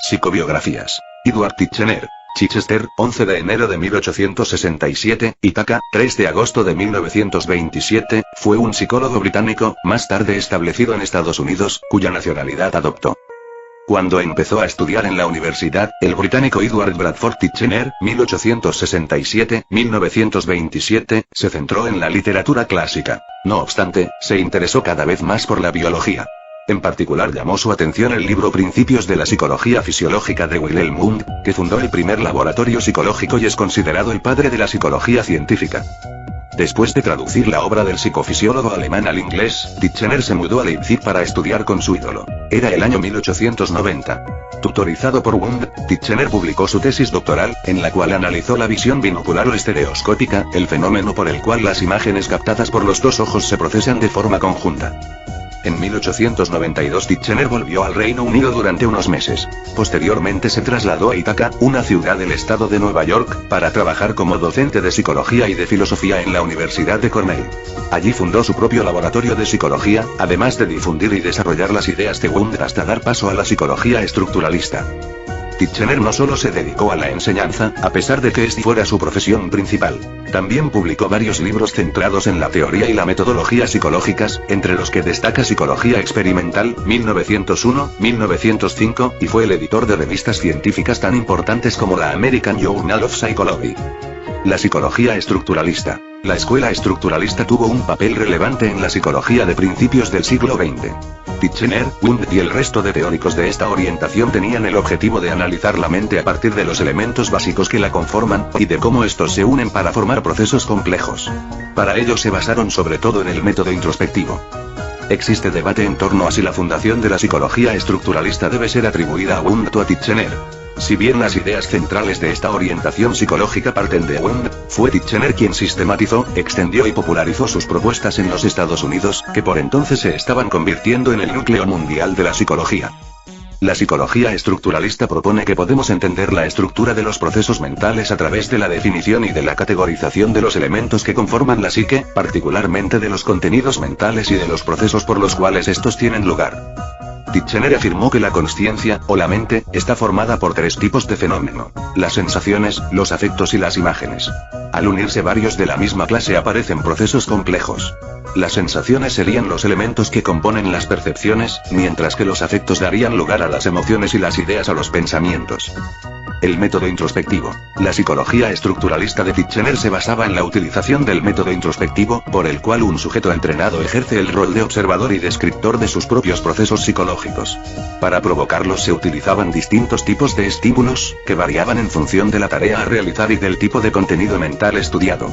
Psicobiografías. Edward Titchener. Chichester, 11 de enero de 1867, Ithaca, 3 de agosto de 1927, fue un psicólogo británico, más tarde establecido en Estados Unidos, cuya nacionalidad adoptó. Cuando empezó a estudiar en la universidad, el británico Edward Bradford Titchener, 1867-1927, se centró en la literatura clásica. No obstante, se interesó cada vez más por la biología. En particular llamó su atención el libro Principios de la Psicología Fisiológica de Wilhelm Wundt, que fundó el primer laboratorio psicológico y es considerado el padre de la psicología científica. Después de traducir la obra del psicofisiólogo alemán al inglés, Titchener se mudó a Leipzig para estudiar con su ídolo. Era el año 1890. Tutorizado por Wundt, Titchener publicó su tesis doctoral, en la cual analizó la visión binocular o estereoscópica, el fenómeno por el cual las imágenes captadas por los dos ojos se procesan de forma conjunta. En 1892 Titchener volvió al Reino Unido durante unos meses. Posteriormente se trasladó a Ithaca, una ciudad del estado de Nueva York, para trabajar como docente de psicología y de filosofía en la Universidad de Cornell. Allí fundó su propio laboratorio de psicología, además de difundir y desarrollar las ideas de Wundt hasta dar paso a la psicología estructuralista. Titchener no solo se dedicó a la enseñanza, a pesar de que esta fuera su profesión principal. También publicó varios libros centrados en la teoría y la metodología psicológicas, entre los que destaca Psicología Experimental, 1901, 1905, y fue el editor de revistas científicas tan importantes como la American Journal of Psychology. La psicología estructuralista. La escuela estructuralista tuvo un papel relevante en la psicología de principios del siglo XX. Titchener, Wundt y el resto de teóricos de esta orientación tenían el objetivo de analizar la mente a partir de los elementos básicos que la conforman, y de cómo estos se unen para formar procesos complejos. Para ello se basaron sobre todo en el método introspectivo. Existe debate en torno a si la fundación de la psicología estructuralista debe ser atribuida a Wundt o a Titchener. Si bien las ideas centrales de esta orientación psicológica parten de Wundt, fue Titchener quien sistematizó, extendió y popularizó sus propuestas en los Estados Unidos, que por entonces se estaban convirtiendo en el núcleo mundial de la psicología. La psicología estructuralista propone que podemos entender la estructura de los procesos mentales a través de la definición y de la categorización de los elementos que conforman la psique, particularmente de los contenidos mentales y de los procesos por los cuales estos tienen lugar. Titchener afirmó que la consciencia, o la mente, está formada por tres tipos de fenómeno: las sensaciones, los afectos y las imágenes. Al unirse varios de la misma clase aparecen procesos complejos. Las sensaciones serían los elementos que componen las percepciones, mientras que los afectos darían lugar a las emociones y las ideas a los pensamientos. El método introspectivo. La psicología estructuralista de Titchener se basaba en la utilización del método introspectivo, por el cual un sujeto entrenado ejerce el rol de observador y descriptor de sus propios procesos psicológicos. Para provocarlos se utilizaban distintos tipos de estímulos, que variaban en función de la tarea a realizar y del tipo de contenido mental estudiado.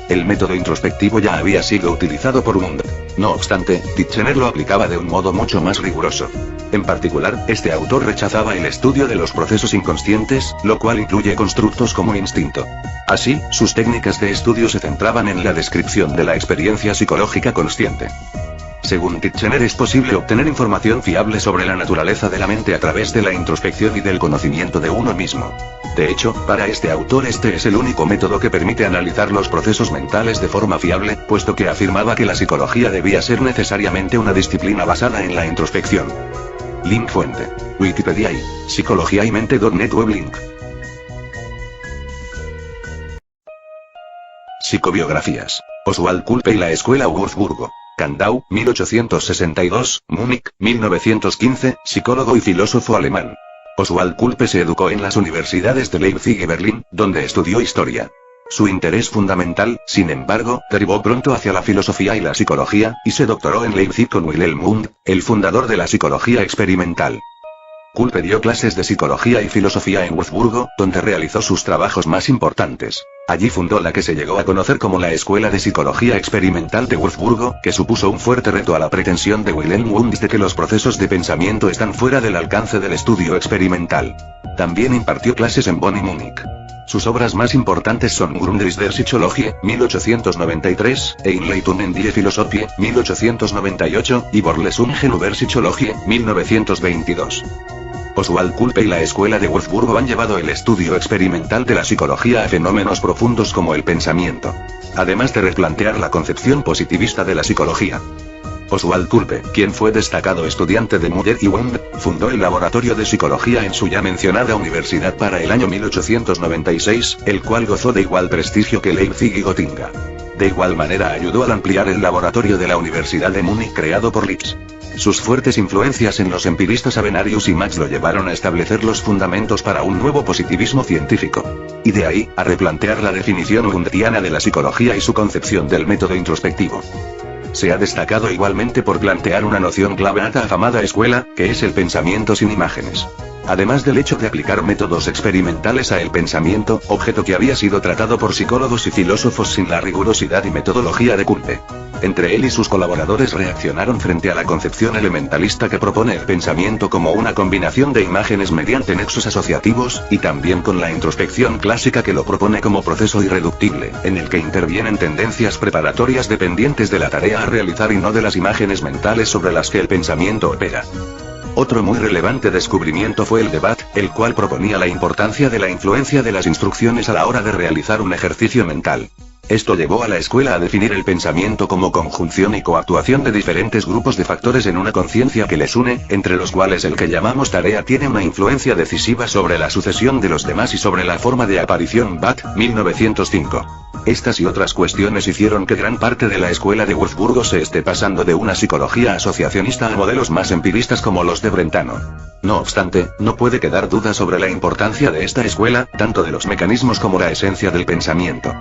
El método introspectivo ya había sido utilizado por Wundt. No obstante, Titchener lo aplicaba de un modo mucho más riguroso. En particular, este autor rechazaba el estudio de los procesos inconscientes, lo cual incluye constructos como instinto. Así, sus técnicas de estudio se centraban en la descripción de la experiencia psicológica consciente. Según Titchener, es posible obtener información fiable sobre la naturaleza de la mente a través de la introspección y del conocimiento de uno mismo. De hecho, para este autor este es el único método que permite analizar los procesos mentales de forma fiable, puesto que afirmaba que la psicología debía ser necesariamente una disciplina basada en la introspección. Link fuente: Wikipedia y psicologiaymente.net web link. Psicobiografías. Oswald Kulpe y la Escuela Wurzburgo. Kandau, 1862, Múnich, 1915, psicólogo y filósofo alemán. Oswald Kulpe se educó en las universidades de Leipzig y Berlín, donde estudió historia. Su interés fundamental, sin embargo, derivó pronto hacia la filosofía y la psicología, y se doctoró en Leipzig con Wilhelm Wundt, el fundador de la psicología experimental. Kulpe dio clases de psicología y filosofía en Wurzburgo, donde realizó sus trabajos más importantes. Allí fundó la que se llegó a conocer como la Escuela de Psicología Experimental de Wurzburgo, que supuso un fuerte reto a la pretensión de Wilhelm Wundt de que los procesos de pensamiento están fuera del alcance del estudio experimental. También impartió clases en Bonn y Múnich. Sus obras más importantes son Grundrisse der Psychologie, 1893, Einleitung in die Philosophie, 1898, y Vorlesungen über Psychologie, 1922. Oswald Kulpe y la Escuela de Wurzburgo han llevado el estudio experimental de la psicología a fenómenos profundos como el pensamiento. Además de replantear la concepción positivista de la psicología. Oswald Tulpe, quien fue destacado estudiante de Muller y Wundt, fundó el laboratorio de psicología en su ya mencionada universidad para el año 1896, el cual gozó de igual prestigio que Leipzig y Gotinga. De igual manera ayudó al ampliar el laboratorio de la Universidad de Múnich creado por Liszt. Sus fuertes influencias en los empiristas Avenarius y Max lo llevaron a establecer los fundamentos para un nuevo positivismo científico. Y de ahí, a replantear la definición wundtiana de la psicología y su concepción del método introspectivo. Se ha destacado igualmente por plantear una noción clave a la afamada escuela, que es el pensamiento sin imágenes. Además del hecho de aplicar métodos experimentales a el pensamiento, objeto que había sido tratado por psicólogos y filósofos sin la rigurosidad y metodología de Kulpe. Entre él y sus colaboradores reaccionaron frente a la concepción elementalista que propone el pensamiento como una combinación de imágenes mediante nexos asociativos, y también con la introspección clásica que lo propone como proceso irreductible, en el que intervienen tendencias preparatorias dependientes de la tarea a realizar y no de las imágenes mentales sobre las que el pensamiento opera. Otro muy relevante descubrimiento fue el Debate, el cual proponía la importancia de la influencia de las instrucciones a la hora de realizar un ejercicio mental. Esto llevó a la escuela a definir el pensamiento como conjunción y coactuación de diferentes grupos de factores en una conciencia que les une, entre los cuales el que llamamos tarea tiene una influencia decisiva sobre la sucesión de los demás y sobre la forma de aparición. Bat, 1905. Estas y otras cuestiones hicieron que gran parte de la escuela de Wurzburgo se esté pasando de una psicología asociacionista a modelos más empiristas como los de Brentano. No obstante, no puede quedar duda sobre la importancia de esta escuela, tanto de los mecanismos como la esencia del pensamiento.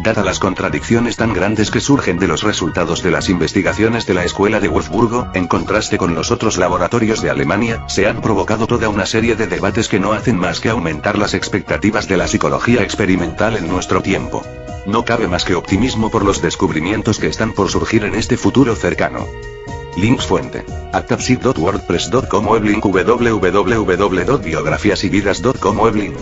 Dadas las contradicciones tan grandes que surgen de los resultados de las investigaciones de la escuela de Wurzburgo, en contraste con los otros laboratorios de Alemania, se han provocado toda una serie de debates que no hacen más que aumentar las expectativas de la psicología experimental en nuestro tiempo. No cabe más que optimismo por los descubrimientos que están por surgir en este futuro cercano. Links fuente. actapsy.wordpress.com weblink www.biografiasyvidas.com weblink.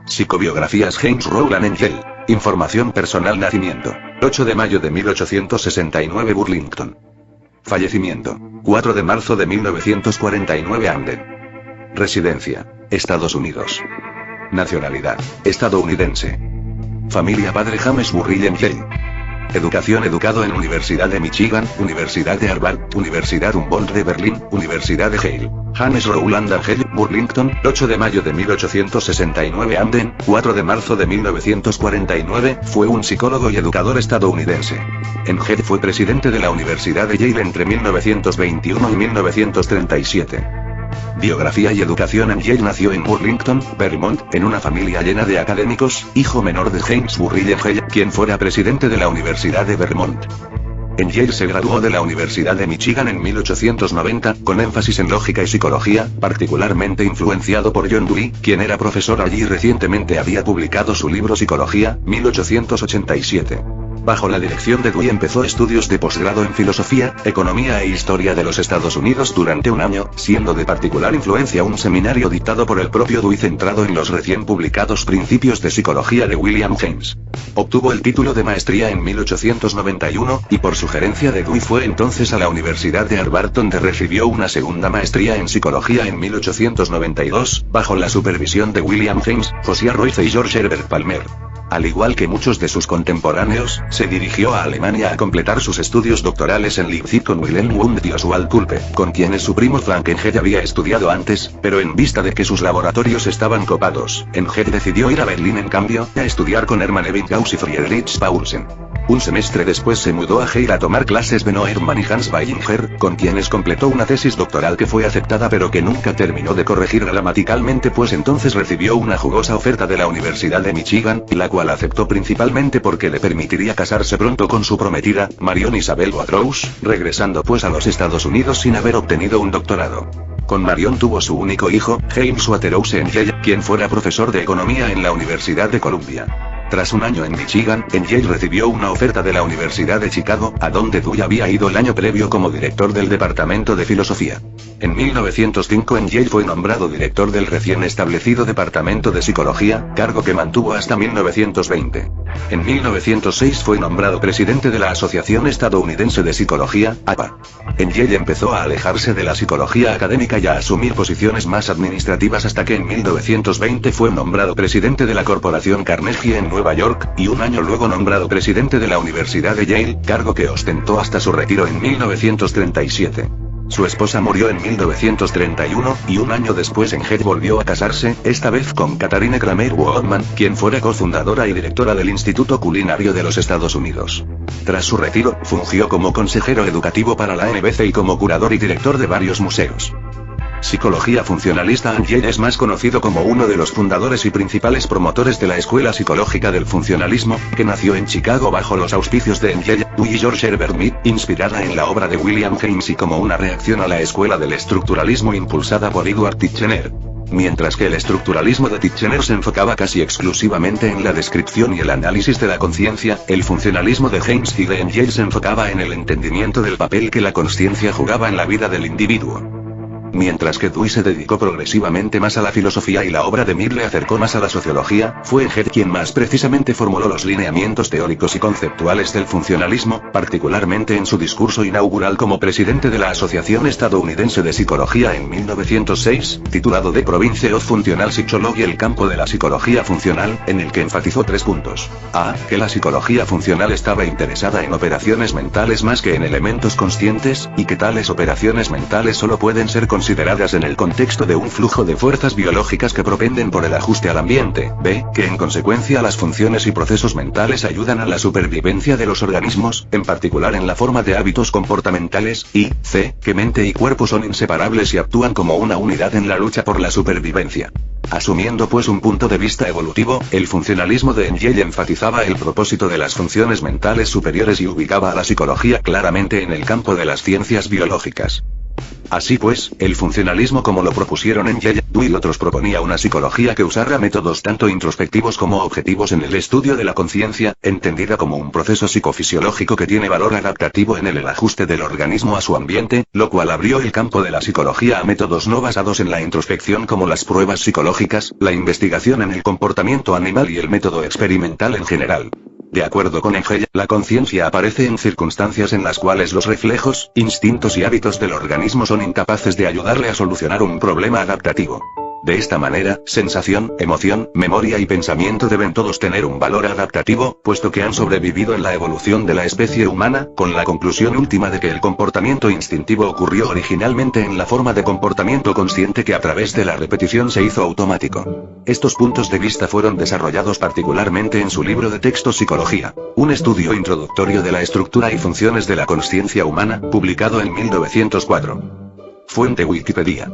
Psicobiografías James Rowland Engel. Información personal. Nacimiento: 8 de mayo de 1869 Burlington. Fallecimiento: 4 de marzo de 1949 Camden. Residencia: Estados Unidos. Nacionalidad: estadounidense. Familia: padre James Burrill Engel. Educación: educado en Universidad de Michigan, Universidad de Harvard, Universidad Humboldt de Berlín, Universidad de Yale. James Rowland Engel, Burlington, 8 de mayo de 1869 Camden, 4 de marzo de 1949, fue un psicólogo y educador estadounidense. Engel fue presidente de la Universidad de Yale entre 1921 y 1937. Biografía y educación. Engel nació en Burlington, Vermont, en una familia llena de académicos, hijo menor de James Burrill Engel, quien fuera presidente de la Universidad de Vermont. Engel se graduó de la Universidad de Michigan en 1890, con énfasis en lógica y psicología, particularmente influenciado por John Dewey, quien era profesor allí y recientemente había publicado su libro Psicología, 1887. Bajo la dirección de Dewey empezó estudios de posgrado en filosofía, economía e historia de los Estados Unidos durante un año, siendo de particular influencia un seminario dictado por el propio Dewey centrado en los recién publicados Principios de Psicología de William James. Obtuvo el título de maestría en 1891, y por sugerencia de Dewey fue entonces a la Universidad de Harvard donde recibió una segunda maestría en Psicología en 1892, bajo la supervisión de William James, Josiah Royce y George Herbert Palmer. Al igual que muchos de sus contemporáneos, se dirigió a Alemania a completar sus estudios doctorales en Leipzig con Wilhelm Wundt y Oswald Tulpe, con quienes su primo Frank Engel había estudiado antes, pero en vista de que sus laboratorios estaban copados, Engel decidió ir a Berlín en cambio, a estudiar con Hermann Ebbinghaus y Friedrich Paulsen. Un semestre después se mudó a Yale a tomar clases de Neumann y Hans Weininger, con quienes completó una tesis doctoral que fue aceptada pero que nunca terminó de corregir gramaticalmente, pues entonces recibió una jugosa oferta de la Universidad de Michigan, la cual aceptó principalmente porque le permitiría casarse pronto con su prometida, Marion Isabel Watrous, regresando pues a los Estados Unidos sin haber obtenido un doctorado. Con Marion tuvo su único hijo, James Waterhouse Engel, quien fuera profesor de economía en la Universidad de Columbia. Tras un año en Michigan, Engel recibió una oferta de la Universidad de Chicago, a donde Dewey había ido el año previo como director del Departamento de Filosofía. En 1905 Engel fue nombrado director del recién establecido Departamento de Psicología, cargo que mantuvo hasta 1920. En 1906 fue nombrado presidente de la Asociación Estadounidense de Psicología, APA. Engel empezó a alejarse de la psicología académica y a asumir posiciones más administrativas hasta que en 1920 fue nombrado presidente de la Corporación Carnegie en Nueva Nueva York, y un año luego nombrado presidente de la Universidad de Yale, cargo que ostentó hasta su retiro en 1937. Su esposa murió en 1931, y un año después Engel volvió a casarse, esta vez con Katharine Kramer Woodman, quien fuera cofundadora y directora del Instituto Culinario de los Estados Unidos. Tras su retiro, fungió como consejero educativo para la NBC y como curador y director de varios museos. Psicología funcionalista. Engel es más conocido como uno de los fundadores y principales promotores de la Escuela Psicológica del Funcionalismo, que nació en Chicago bajo los auspicios de Engel, Dewey y George Herbert Mead, inspirada en la obra de William James y como una reacción a la Escuela del Estructuralismo impulsada por Edward Titchener. Mientras que el estructuralismo de Titchener se enfocaba casi exclusivamente en la descripción y el análisis de la conciencia, el funcionalismo de James y de Engel se enfocaba en el entendimiento del papel que la consciencia jugaba en la vida del individuo. Mientras que Dewey se dedicó progresivamente más a la filosofía y la obra de Mead le acercó más a la sociología, fue Engel quien más precisamente formuló los lineamientos teóricos y conceptuales del funcionalismo, particularmente en su discurso inaugural como presidente de la Asociación Estadounidense de Psicología en 1906, titulado The Province of Functional Psychology, el campo de la psicología funcional, en el que enfatizó 3 puntos. A. Que la psicología funcional estaba interesada en operaciones mentales más que en elementos conscientes, y que tales operaciones mentales solo pueden ser consideradas en el contexto de un flujo de fuerzas biológicas que propenden por el ajuste al ambiente. B. Que en consecuencia las funciones y procesos mentales ayudan a la supervivencia de los organismos, en particular en la forma de hábitos comportamentales. Y C. Que mente y cuerpo son inseparables y actúan como una unidad en la lucha por la supervivencia. Asumiendo pues un punto de vista evolutivo, el funcionalismo de Engel enfatizaba el propósito de las funciones mentales superiores y ubicaba a la psicología claramente en el campo de las ciencias biológicas. Así pues, el funcionalismo como lo propusieron Engel, Dewey y otros proponía una psicología que usara métodos tanto introspectivos como objetivos en el estudio de la conciencia, entendida como un proceso psicofisiológico que tiene valor adaptativo en el ajuste del organismo a su ambiente, lo cual abrió el campo de la psicología a métodos no basados en la introspección como las pruebas psicológicas, la investigación en el comportamiento animal y el método experimental en general. De acuerdo con Engel, la conciencia aparece en circunstancias en las cuales los reflejos, instintos y hábitos del organismo son incapaces de ayudarle a solucionar un problema adaptativo. De esta manera, sensación, emoción, memoria y pensamiento deben todos tener un valor adaptativo, puesto que han sobrevivido en la evolución de la especie humana, con la conclusión última de que el comportamiento instintivo ocurrió originalmente en la forma de comportamiento consciente que a través de la repetición se hizo automático. Estos puntos de vista fueron desarrollados particularmente en su libro de texto Psicología, un estudio introductorio de la estructura y funciones de la consciencia humana, publicado en 1904. Fuente Wikipedia.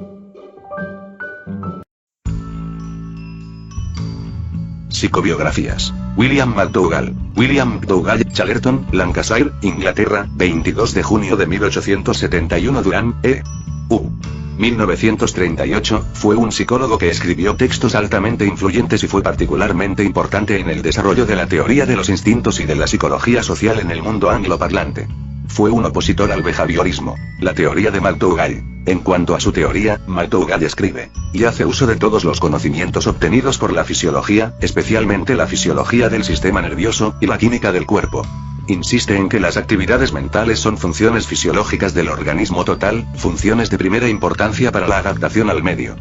Psicobiografías. William McDougall. William McDougall, Challerton, Lancashire, Inglaterra, 22 de junio de 1871. Durham, E.U. 1938, fue un psicólogo que escribió textos altamente influyentes y fue particularmente importante en el desarrollo de la teoría de los instintos y de la psicología social en el mundo angloparlante. Fue un opositor al behaviorismo, la teoría de McDougall. En cuanto a su teoría, McDougall escribe, y hace uso de todos los conocimientos obtenidos por la fisiología, especialmente la fisiología del sistema nervioso, y la química del cuerpo. Insiste en que las actividades mentales son funciones fisiológicas del organismo total, funciones de primera importancia para la adaptación al medio.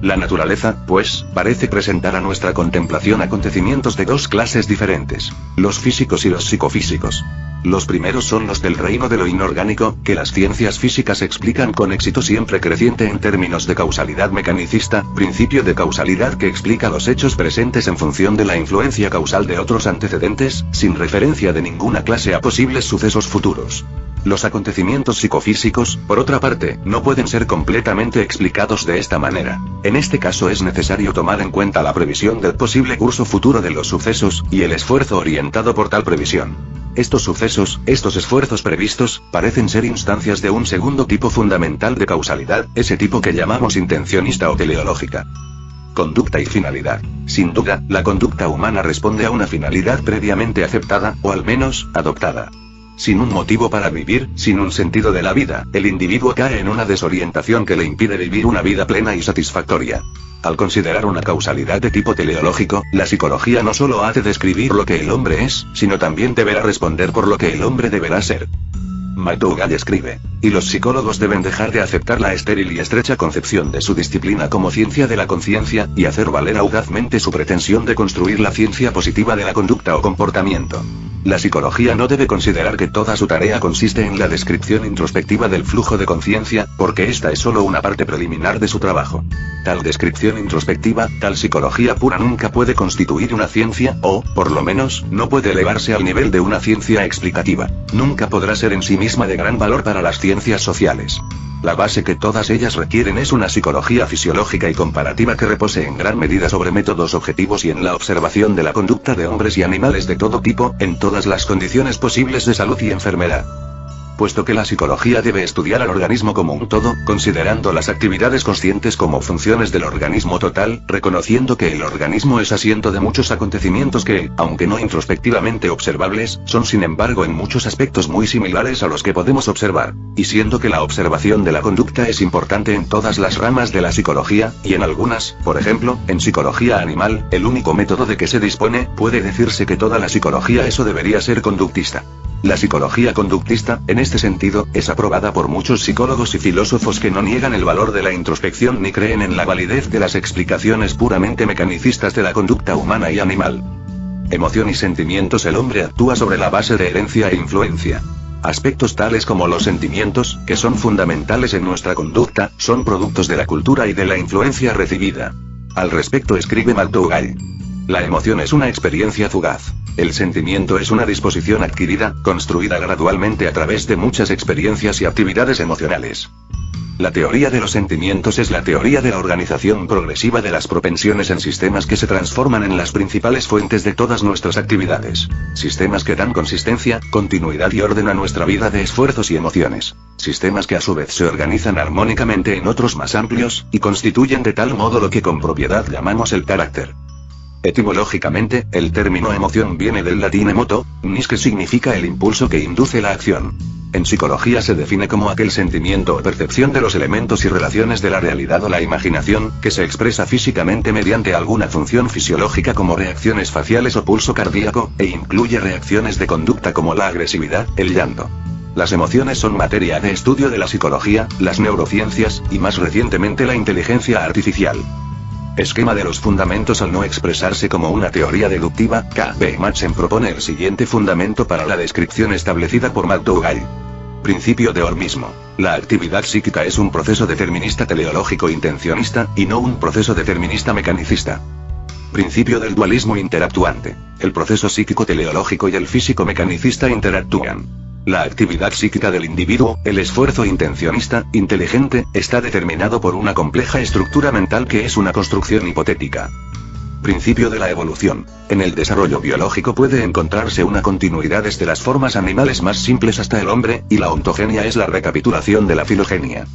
La naturaleza, pues, parece presentar a nuestra contemplación acontecimientos de 2 clases diferentes, los físicos y los psicofísicos. Los primeros son los del reino de lo inorgánico, que las ciencias físicas explican con éxito siempre creciente en términos de causalidad mecanicista, principio de causalidad que explica los hechos presentes en función de la influencia causal de otros antecedentes, sin referencia de ninguna clase a posibles sucesos futuros. Los acontecimientos psicofísicos, por otra parte, no pueden ser completamente explicados de esta manera. En este caso es necesario tomar en cuenta la previsión del posible curso futuro de los sucesos, y el esfuerzo orientado por tal previsión. Estos sucesos, estos esfuerzos previstos, parecen ser instancias de un segundo tipo fundamental de causalidad, ese tipo que llamamos intencionista o teleológica. Conducta y finalidad. Sin duda, la conducta humana responde a una finalidad previamente aceptada, o al menos, adoptada. Sin un motivo para vivir, sin un sentido de la vida, el individuo cae en una desorientación que le impide vivir una vida plena y satisfactoria. Al considerar una causalidad de tipo teleológico, la psicología no solo ha de describir lo que el hombre es, sino también deberá responder por lo que el hombre deberá ser. McDougall escribe, y los psicólogos deben dejar de aceptar la estéril y estrecha concepción de su disciplina como ciencia de la conciencia, y hacer valer audazmente su pretensión de construir la ciencia positiva de la conducta o comportamiento. La psicología no debe considerar que toda su tarea consiste en la descripción introspectiva del flujo de conciencia, porque esta es solo una parte preliminar de su trabajo. Tal descripción introspectiva, tal psicología pura nunca puede constituir una ciencia, o, por lo menos, no puede elevarse al nivel de una ciencia explicativa. Nunca podrá ser en sí misma de gran valor para las ciencias sociales. La base que todas ellas requieren es una psicología fisiológica y comparativa que repose en gran medida sobre métodos objetivos y en la observación de la conducta de hombres y animales de todo tipo, en todas las condiciones posibles de salud y enfermedad. Puesto que la psicología debe estudiar al organismo como un todo, considerando las actividades conscientes como funciones del organismo total, reconociendo que el organismo es asiento de muchos acontecimientos que, aunque no introspectivamente observables, son sin embargo en muchos aspectos muy similares a los que podemos observar, y siendo que la observación de la conducta es importante en todas las ramas de la psicología, y en algunas, por ejemplo, en psicología animal, el único método de que se dispone, puede decirse que toda la psicología eso debería ser conductista. La psicología conductista, en este sentido, es aprobada por muchos psicólogos y filósofos que no niegan el valor de la introspección ni creen en la validez de las explicaciones puramente mecanicistas de la conducta humana y animal. Emoción y sentimientos. El hombre actúa sobre la base de herencia e influencia. Aspectos tales como los sentimientos, que son fundamentales en nuestra conducta, son productos de la cultura y de la influencia recibida. Al respecto escribe McDougall. La emoción es una experiencia fugaz. El sentimiento es una disposición adquirida, construida gradualmente a través de muchas experiencias y actividades emocionales. La teoría de los sentimientos es la teoría de la organización progresiva de las propensiones en sistemas que se transforman en las principales fuentes de todas nuestras actividades. Sistemas que dan consistencia, continuidad y orden a nuestra vida de esfuerzos y emociones. Sistemas que a su vez se organizan armónicamente en otros más amplios, y constituyen de tal modo lo que con propiedad llamamos el carácter. Etimológicamente, el término emoción viene del latín emoto, nis, que significa el impulso que induce la acción. En psicología se define como aquel sentimiento o percepción de los elementos y relaciones de la realidad o la imaginación, que se expresa físicamente mediante alguna función fisiológica como reacciones faciales o pulso cardíaco, e incluye reacciones de conducta como la agresividad, el llanto. Las emociones son materia de estudio de la psicología, las neurociencias, y más recientemente la inteligencia artificial. Esquema de los fundamentos. Al no expresarse como una teoría deductiva, K.B. Machen propone el siguiente fundamento para la descripción establecida por McDougall. Principio de hormismo. La actividad psíquica es un proceso determinista teleológico intencionista, y no un proceso determinista mecanicista. Principio del dualismo interactuante. El proceso psíquico teleológico y el físico mecanicista interactúan. La actividad psíquica del individuo, el esfuerzo intencionista, inteligente, está determinado por una compleja estructura mental que es una construcción hipotética. Principio de la evolución. En el desarrollo biológico puede encontrarse una continuidad desde las formas animales más simples hasta el hombre, y la ontogenia es la recapitulación de la filogenia.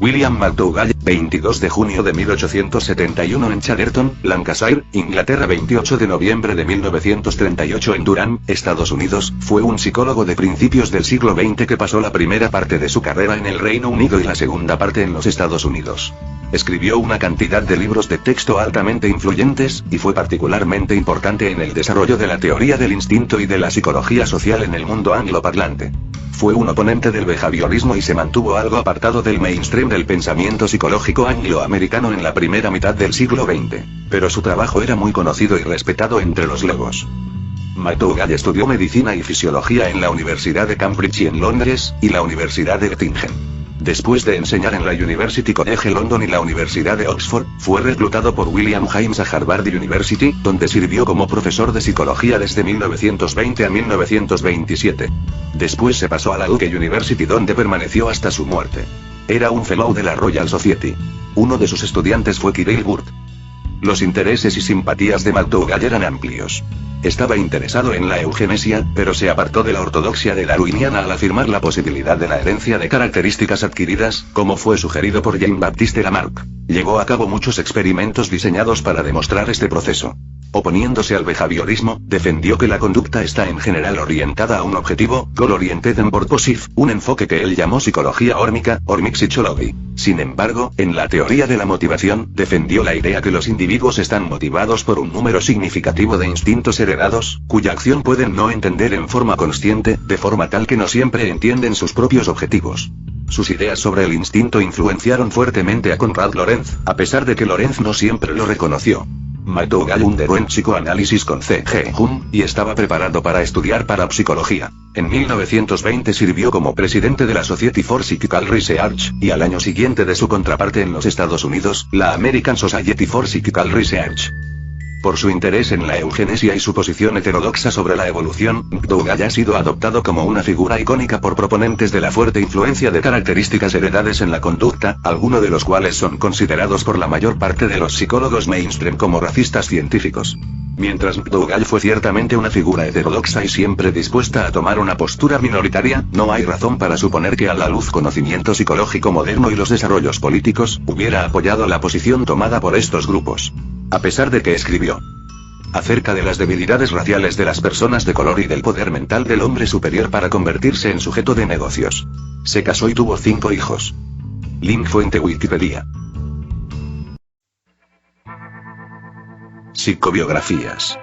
William McDougall, 22 de junio de 1871 en Chatterton, Lancashire, Inglaterra. 28 de noviembre de 1938 en Durham, Estados Unidos, fue un psicólogo de principios del siglo XX que pasó la primera parte de su carrera en el Reino Unido y la segunda parte en los Estados Unidos. Escribió una cantidad de libros de texto altamente influyentes, y fue particularmente importante en el desarrollo de la teoría del instinto y de la psicología social en el mundo angloparlante. Fue un oponente del behaviorismo y se mantuvo algo apartado del mainstream del pensamiento psicológico angloamericano en la primera mitad del siglo XX, pero su trabajo era muy conocido y respetado entre los logos. McDougall estudió medicina y fisiología en la Universidad de Cambridge y en Londres, y la Universidad de Göttingen. Después de enseñar en la University College London y la Universidad de Oxford, fue reclutado por William James a Harvard University, donde sirvió como profesor de psicología desde 1920 a 1927. Después se pasó a la Duke University, donde permaneció hasta su muerte. Era un Fellow de la Royal Society. Uno de sus estudiantes fue Kirill Burt. Los intereses y simpatías de McDougall eran amplios. Estaba interesado en la eugenesia, pero se apartó de la ortodoxia de darwiniana al afirmar la posibilidad de la herencia de características adquiridas, como fue sugerido por Jean-Baptiste Lamarck. Llevó a cabo muchos experimentos diseñados para demostrar este proceso. Oponiéndose al behaviorismo, defendió que la conducta está en general orientada a un objetivo, goal-oriented and purposive, un enfoque que él llamó psicología órmica, ormic psychology. Sin embargo, en la teoría de la motivación, defendió la idea que los individuos están motivados por un número significativo de instintos hereditarios heredados, cuya acción pueden no entender en forma consciente, de forma tal que no siempre entienden sus propios objetivos. Sus ideas sobre el instinto influenciaron fuertemente a Konrad Lorenz, a pesar de que Lorenz no siempre lo reconoció. McDougall underó en psicoanálisis con C.G. Jung, y estaba preparado para estudiar parapsicología. En 1920 sirvió como presidente de la Society for Psychical Research, y al año siguiente de su contraparte en los Estados Unidos, la American Society for Psychical Research. Por su interés en la eugenesia y su posición heterodoxa sobre la evolución, McDougall ha sido adoptado como una figura icónica por proponentes de la fuerte influencia de características heredadas en la conducta, algunos de los cuales son considerados por la mayor parte de los psicólogos mainstream como racistas científicos. Mientras McDougall fue ciertamente una figura heterodoxa y siempre dispuesta a tomar una postura minoritaria, no hay razón para suponer que a la luz conocimiento psicológico moderno y los desarrollos políticos, hubiera apoyado la posición tomada por estos grupos. A pesar de que escribió acerca de las debilidades raciales de las personas de color y del poder mental del hombre superior para convertirse en sujeto de negocios. Se casó y tuvo 5 hijos. Link fuente Wikipedia. Psicobiografías.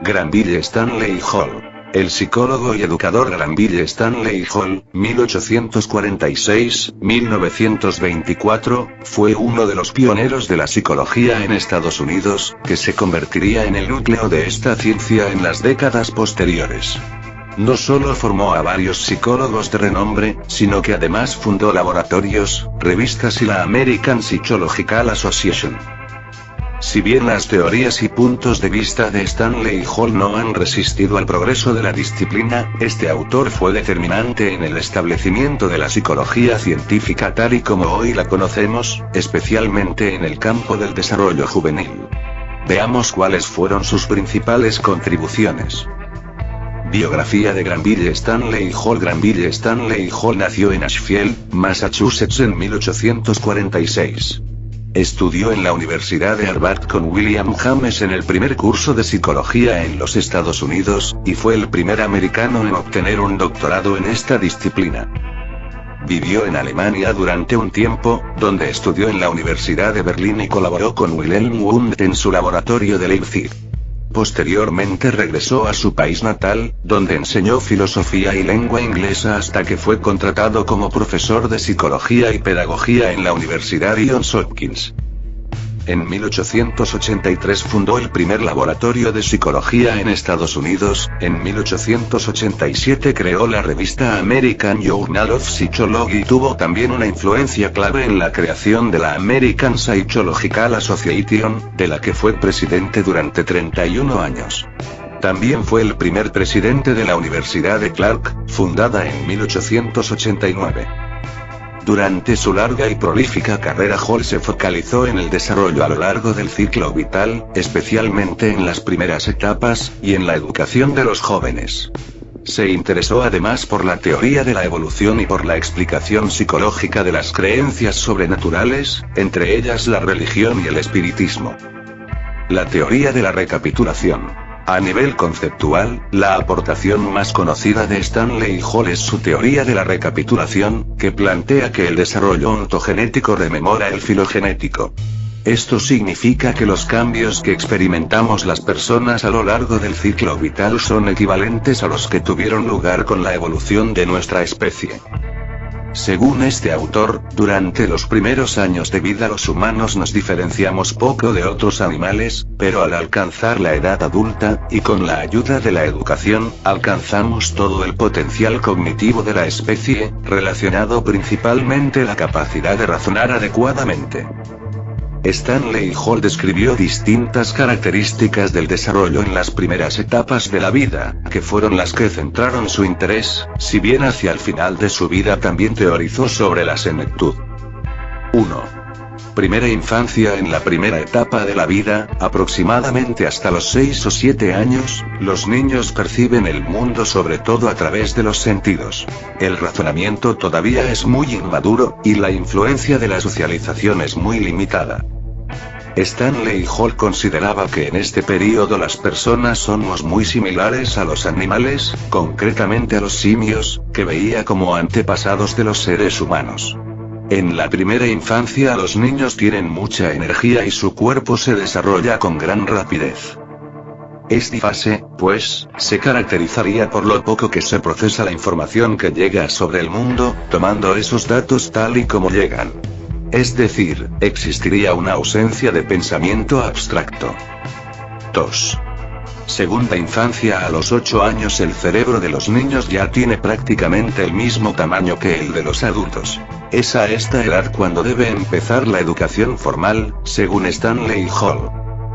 Granville Stanley Hall. El psicólogo y educador Granville Stanley Hall, 1846-1924, fue uno de los pioneros de la psicología en Estados Unidos, que se convertiría en el núcleo de esta ciencia en las décadas posteriores. No solo formó a varios psicólogos de renombre, sino que además fundó laboratorios, revistas y la American Psychological Association. Si bien las teorías y puntos de vista de Stanley Hall no han resistido al progreso de la disciplina, este autor fue determinante en el establecimiento de la psicología científica tal y como hoy la conocemos, especialmente en el campo del desarrollo juvenil. Veamos cuáles fueron sus principales contribuciones. Biografía de Granville Stanley Hall. Granville Stanley Hall nació en Ashfield, Massachusetts en 1846. Estudió en la Universidad de Harvard con William James en el primer curso de psicología en los Estados Unidos, y fue el primer americano en obtener un doctorado en esta disciplina. Vivió en Alemania durante un tiempo, donde estudió en la Universidad de Berlín y colaboró con Wilhelm Wundt en su laboratorio de Leipzig. Posteriormente regresó a su país natal, donde enseñó filosofía y lengua inglesa hasta que fue contratado como profesor de psicología y pedagogía en la Universidad Johns Hopkins. En 1883 fundó el primer laboratorio de psicología en Estados Unidos. En 1887 creó la revista American Journal of Psychology y tuvo también una influencia clave en la creación de la American Psychological Association, de la que fue presidente durante 31 años. También fue el primer presidente de la Universidad de Clark, fundada en 1889. Durante su larga y prolífica carrera, Hall se focalizó en el desarrollo a lo largo del ciclo vital, especialmente en las primeras etapas, y en la educación de los jóvenes. Se interesó además por la teoría de la evolución y por la explicación psicológica de las creencias sobrenaturales, entre ellas la religión y el espiritismo. La teoría de la recapitulación. A nivel conceptual, la aportación más conocida de Stanley Hall es su teoría de la recapitulación, que plantea que el desarrollo ontogenético rememora el filogenético. Esto significa que los cambios que experimentamos las personas a lo largo del ciclo vital son equivalentes a los que tuvieron lugar con la evolución de nuestra especie. Según este autor, durante los primeros años de vida los humanos nos diferenciamos poco de otros animales, pero al alcanzar la edad adulta, y con la ayuda de la educación, alcanzamos todo el potencial cognitivo de la especie, relacionado principalmente a la capacidad de razonar adecuadamente. Stanley Hall describió distintas características del desarrollo en las primeras etapas de la vida, que fueron las que centraron su interés, si bien hacia el final de su vida también teorizó sobre la senectud. 1. Primera infancia. En la primera etapa de la vida, aproximadamente hasta los 6 o 7 años, los niños perciben el mundo sobre todo a través de los sentidos. El razonamiento todavía es muy inmaduro, y la influencia de la socialización es muy limitada. Stanley Hall consideraba que en este período las personas somos muy similares a los animales, concretamente a los simios, que veía como antepasados de los seres humanos. En la primera infancia los niños tienen mucha energía y su cuerpo se desarrolla con gran rapidez. Esta fase, pues, se caracterizaría por lo poco que se procesa la información que llega sobre el mundo, tomando esos datos tal y como llegan. Es decir, existiría una ausencia de pensamiento abstracto. 2. Segunda infancia. A los 8 años el cerebro de los niños ya tiene prácticamente el mismo tamaño que el de los adultos. Es a esta edad cuando debe empezar la educación formal, según Stanley Hall.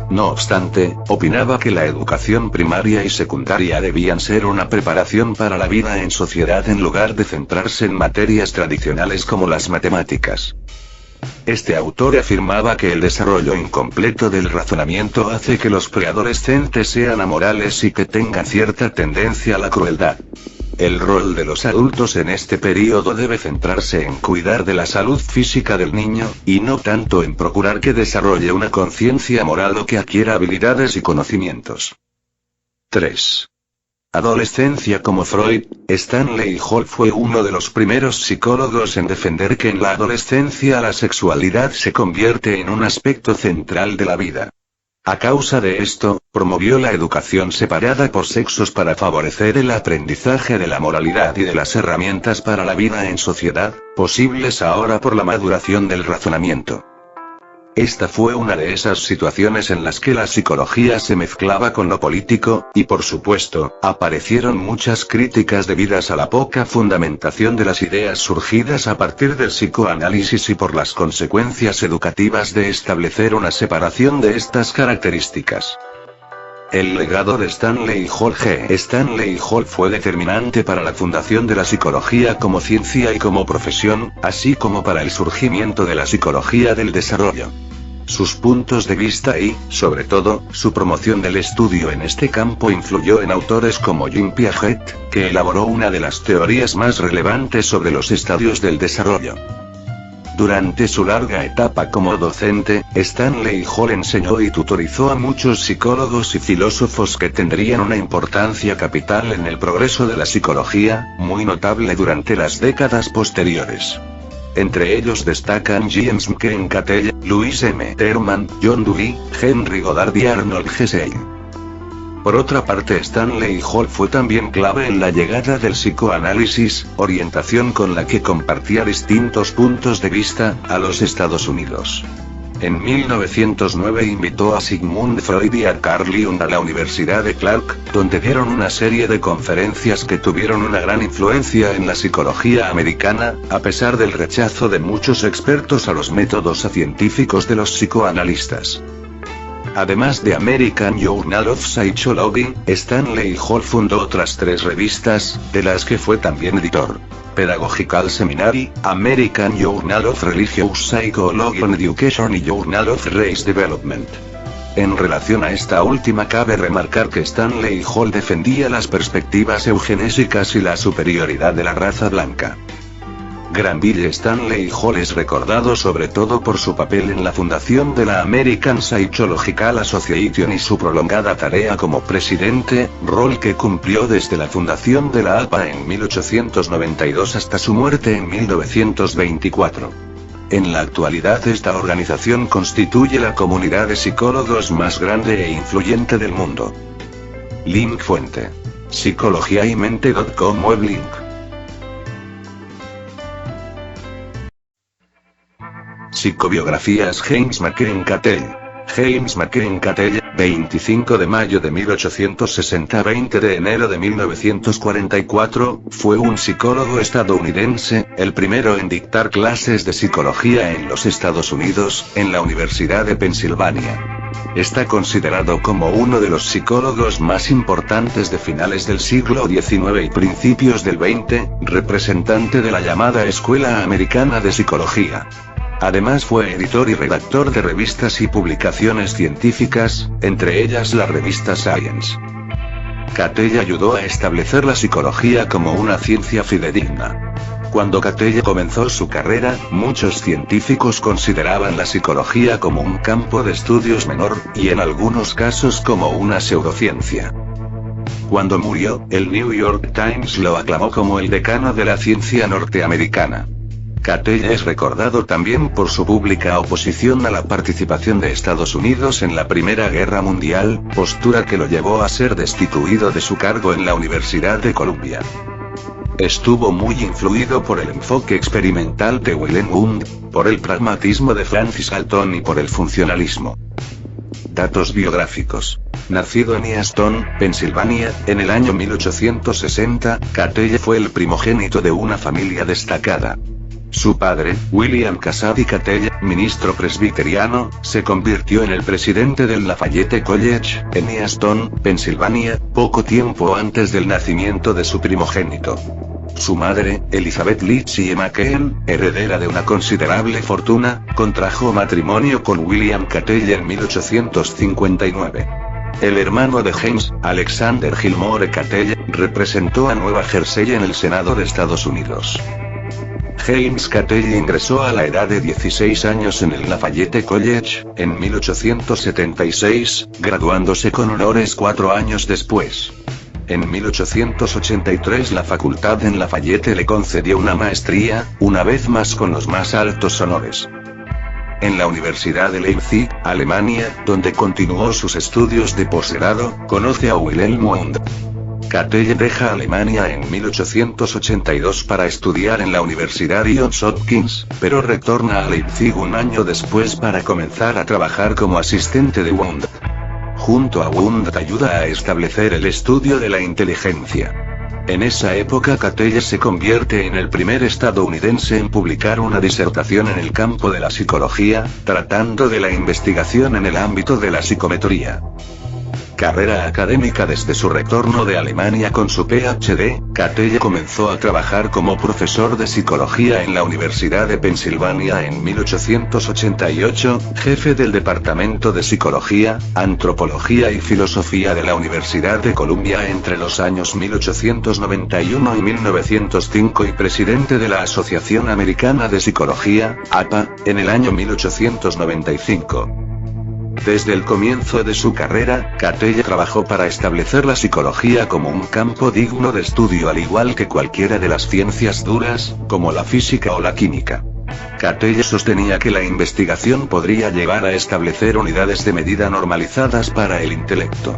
No obstante, opinaba que la educación primaria y secundaria debían ser una preparación para la vida en sociedad en lugar de centrarse en materias tradicionales como las matemáticas. Este autor afirmaba que el desarrollo incompleto del razonamiento hace que los preadolescentes sean amorales y que tengan cierta tendencia a la crueldad. El rol de los adultos en este período debe centrarse en cuidar de la salud física del niño, y no tanto en procurar que desarrolle una conciencia moral o que adquiera habilidades y conocimientos. 3. Adolescencia. Como Freud, Stanley Hall fue uno de los primeros psicólogos en defender que en la adolescencia la sexualidad se convierte en un aspecto central de la vida. A causa de esto, promovió la educación separada por sexos para favorecer el aprendizaje de la moralidad y de las herramientas para la vida en sociedad, posibles ahora por la maduración del razonamiento. Esta fue una de esas situaciones en las que la psicología se mezclaba con lo político, y por supuesto, aparecieron muchas críticas debidas a la poca fundamentación de las ideas surgidas a partir del psicoanálisis y por las consecuencias educativas de establecer una separación de estas características. El legado de Stanley Hall. Stanley Hall fue determinante para la fundación de la psicología como ciencia y como profesión, así como para el surgimiento de la psicología del desarrollo. Sus puntos de vista y, sobre todo, su promoción del estudio en este campo influyó en autores como Jean Piaget, que elaboró una de las teorías más relevantes sobre los estadios del desarrollo. Durante su larga etapa como docente, Stanley Hall enseñó y tutorizó a muchos psicólogos y filósofos que tendrían una importancia capital en el progreso de la psicología, muy notable durante las décadas posteriores. Entre ellos destacan James McLean Cattell, Louis M. Terman, John Dewey, Henry Goddard y Arnold Gesell. Por otra parte, Stanley Hall fue también clave en la llegada del psicoanálisis, orientación con la que compartía distintos puntos de vista, a los Estados Unidos. En 1909 invitó a Sigmund Freud y a Carl Jung a la Universidad de Clark, donde dieron una serie de conferencias que tuvieron una gran influencia en la psicología americana, a pesar del rechazo de muchos expertos a los métodos científicos de los psicoanalistas. Además de American Journal of Psychology, Stanley Hall fundó otras 3 revistas, de las que fue también editor: Pedagogical Seminary, American Journal of Religious Psychology and Education y Journal of Race Development. En relación a esta última cabe remarcar que Stanley Hall defendía las perspectivas eugenésicas y la superioridad de la raza blanca. Granville. Stanley Hall es recordado sobre todo por su papel en la fundación de la American Psychological Association y su prolongada tarea como presidente, rol que cumplió desde la fundación de la APA en 1892 hasta su muerte en 1924. En la actualidad esta organización constituye la comunidad de psicólogos más grande e influyente del mundo. Link fuente: psicologiaymente.com web link. Psicobiografías. James McLean Cattell. James McLean Cattell, 25 de mayo de 1860 a 20 de enero de 1944, fue un psicólogo estadounidense, el primero en dictar clases de psicología en los Estados Unidos, en la Universidad de Pensilvania. Está considerado como uno de los psicólogos más importantes de finales del siglo XIX y principios del XX, representante de la llamada Escuela Americana de Psicología. Además fue editor y redactor de revistas y publicaciones científicas, entre ellas la revista Science. Cattell ayudó a establecer la psicología como una ciencia fidedigna. Cuando Cattell comenzó su carrera, muchos científicos consideraban la psicología como un campo de estudios menor, y en algunos casos como una pseudociencia. Cuando murió, el New York Times lo aclamó como el decano de la ciencia norteamericana. Cattell es recordado también por su pública oposición a la participación de Estados Unidos en la Primera Guerra Mundial, postura que lo llevó a ser destituido de su cargo en la Universidad de Columbia. Estuvo muy influido por el enfoque experimental de Wilhelm Wundt, por el pragmatismo de Francis Galton y por el funcionalismo. Datos biográficos. Nacido en Easton, Pensilvania, en el año 1860, Cattell fue el primogénito de una familia destacada. Su padre, William Casady Cattell, ministro presbiteriano, se convirtió en el presidente del Lafayette College, en Easton, Pensilvania, poco tiempo antes del nacimiento de su primogénito. Su madre, Elizabeth Litchie McKean, heredera de una considerable fortuna, contrajo matrimonio con William Cattell en 1859. El hermano de James, Alexander Gilmore Cattell, representó a Nueva Jersey en el Senado de Estados Unidos. James Cattell ingresó a la edad de 16 años en el Lafayette College, en 1876, graduándose con honores 4 años después. En 1883 la facultad en Lafayette le concedió una maestría, una vez más con los más altos honores. En la Universidad de Leipzig, Alemania, donde continuó sus estudios de posgrado, conoce a Wilhelm Wundt. Cattell deja Alemania en 1882 para estudiar en la Universidad Johns Hopkins, pero retorna a Leipzig un año después para comenzar a trabajar como asistente de Wundt. Junto a Wundt ayuda a establecer el estudio de la inteligencia. En esa época Cattell se convierte en el primer estadounidense en publicar una disertación en el campo de la psicología, tratando de la investigación en el ámbito de la psicometría. Carrera académica. Desde su retorno de Alemania con su Ph.D., Cattell comenzó a trabajar como profesor de psicología en la Universidad de Pensilvania en 1888, jefe del Departamento de Psicología, Antropología y Filosofía de la Universidad de Columbia entre los años 1891 y 1905 y presidente de la Asociación Americana de Psicología, APA, en el año 1895. Desde el comienzo de su carrera, Cattell trabajó para establecer la psicología como un campo digno de estudio al igual que cualquiera de las ciencias duras, como la física o la química. Cattell sostenía que la investigación podría llevar a establecer unidades de medida normalizadas para el intelecto.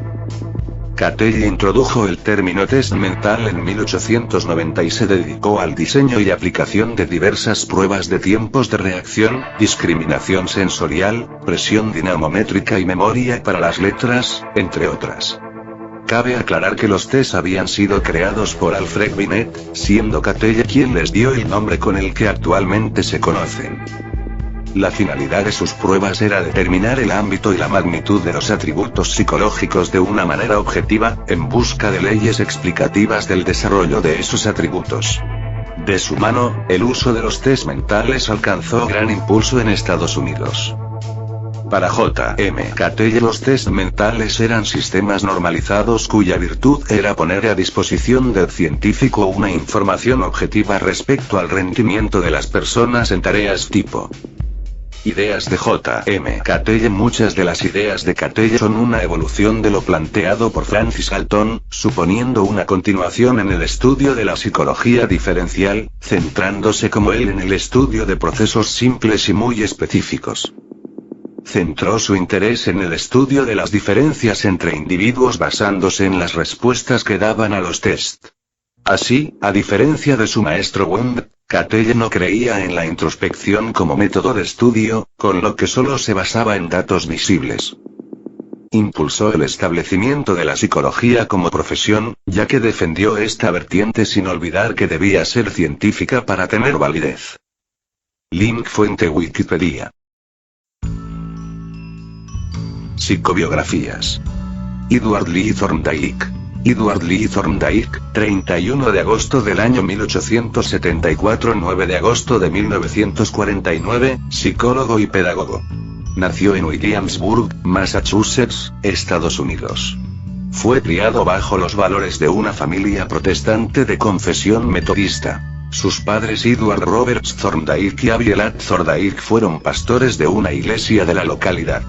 Cattell introdujo el término test mental en 1890 y se dedicó al diseño y aplicación de diversas pruebas de tiempos de reacción, discriminación sensorial, presión dinamométrica y memoria para las letras, entre otras. Cabe aclarar que los test habían sido creados por Alfred Binet, siendo Cattell quien les dio el nombre con el que actualmente se conocen. La finalidad de sus pruebas era determinar el ámbito y la magnitud de los atributos psicológicos de una manera objetiva, en busca de leyes explicativas del desarrollo de esos atributos. De su mano, el uso de los test mentales alcanzó gran impulso en Estados Unidos. Para J.M. Cattell los test mentales eran sistemas normalizados cuya virtud era poner a disposición del científico una información objetiva respecto al rendimiento de las personas en tareas tipo. Ideas de J.M. Cattell. Muchas de las ideas de Cattell son una evolución de lo planteado por Francis Galton, suponiendo una continuación en el estudio de la psicología diferencial, centrándose como él en el estudio de procesos simples y muy específicos. Centró su interés en el estudio de las diferencias entre individuos basándose en las respuestas que daban a los test. Así, a diferencia de su maestro Wundt, Cattell no creía en la introspección como método de estudio, con lo que solo se basaba en datos visibles. Impulsó el establecimiento de la psicología como profesión, ya que defendió esta vertiente sin olvidar que debía ser científica para tener validez. Link fuente Wikipedia. Psicobiografías. Edward Lee Thorndike. Edward Lee Thorndike, 31 de agosto del año 1874 – 9 de agosto de 1949, psicólogo y pedagogo. Nació en Williamsburg, Massachusetts, Estados Unidos. Fue criado bajo los valores de una familia protestante de confesión metodista. Sus padres Edward Roberts Thorndike y Abielad Thorndike fueron pastores de una iglesia de la localidad.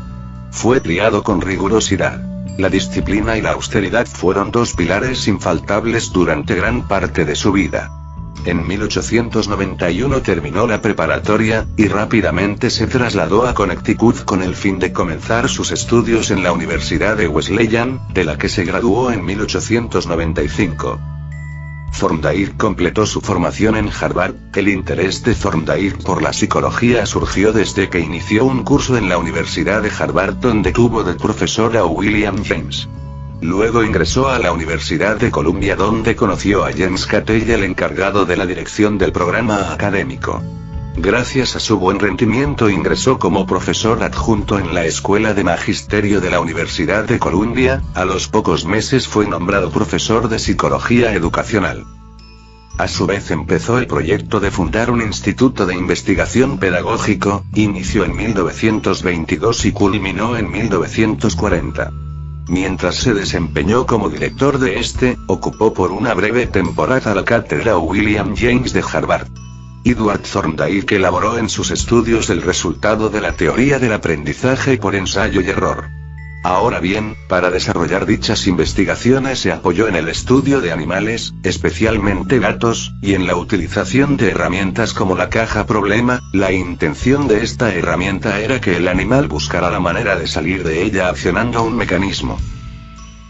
Fue criado con rigurosidad. La disciplina y la austeridad fueron dos pilares infaltables durante gran parte de su vida. En 1891 terminó la preparatoria, y rápidamente se trasladó a Connecticut con el fin de comenzar sus estudios en la Universidad de Wesleyan, de la que se graduó en 1895. Thorndike completó su formación en Harvard. El interés de Thorndike por la psicología surgió desde que inició un curso en la Universidad de Harvard donde tuvo de profesor a William James. Luego ingresó a la Universidad de Columbia donde conoció a James Cattell, el encargado de la dirección del programa académico. Gracias a su buen rendimiento ingresó como profesor adjunto en la Escuela de Magisterio de la Universidad de Columbia. A los pocos meses fue nombrado profesor de Psicología Educacional. A su vez empezó el proyecto de fundar un instituto de investigación pedagógico, inició en 1922 y culminó en 1940. Mientras se desempeñó como director de este, ocupó por una breve temporada la cátedra William James de Harvard. Edward Thorndike elaboró en sus estudios el resultado de la teoría del aprendizaje por ensayo y error. Ahora bien, para desarrollar dichas investigaciones se apoyó en el estudio de animales, especialmente gatos, y en la utilización de herramientas como la caja problema. La intención de esta herramienta era que el animal buscara la manera de salir de ella accionando un mecanismo.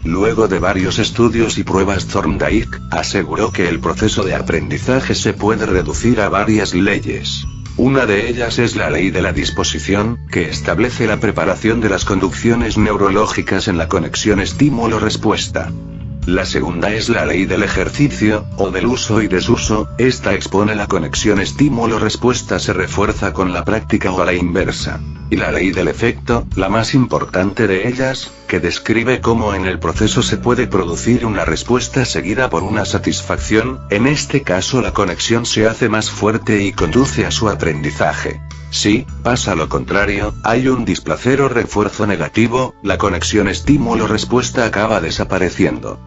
Luego de varios estudios y pruebas, Thorndike aseguró que el proceso de aprendizaje se puede reducir a varias leyes. Una de ellas es la ley de la disposición, que establece la preparación de las conducciones neurológicas en la conexión estímulo-respuesta. La segunda es la ley del ejercicio, o del uso y desuso. Esta expone la conexión estímulo-respuesta se refuerza con la práctica o a la inversa. Y la ley del efecto, la más importante de ellas, que describe cómo en el proceso se puede producir una respuesta seguida por una satisfacción. En este caso la conexión se hace más fuerte y conduce a su aprendizaje. Si pasa lo contrario, hay un displacer o refuerzo negativo, la conexión estímulo-respuesta acaba desapareciendo.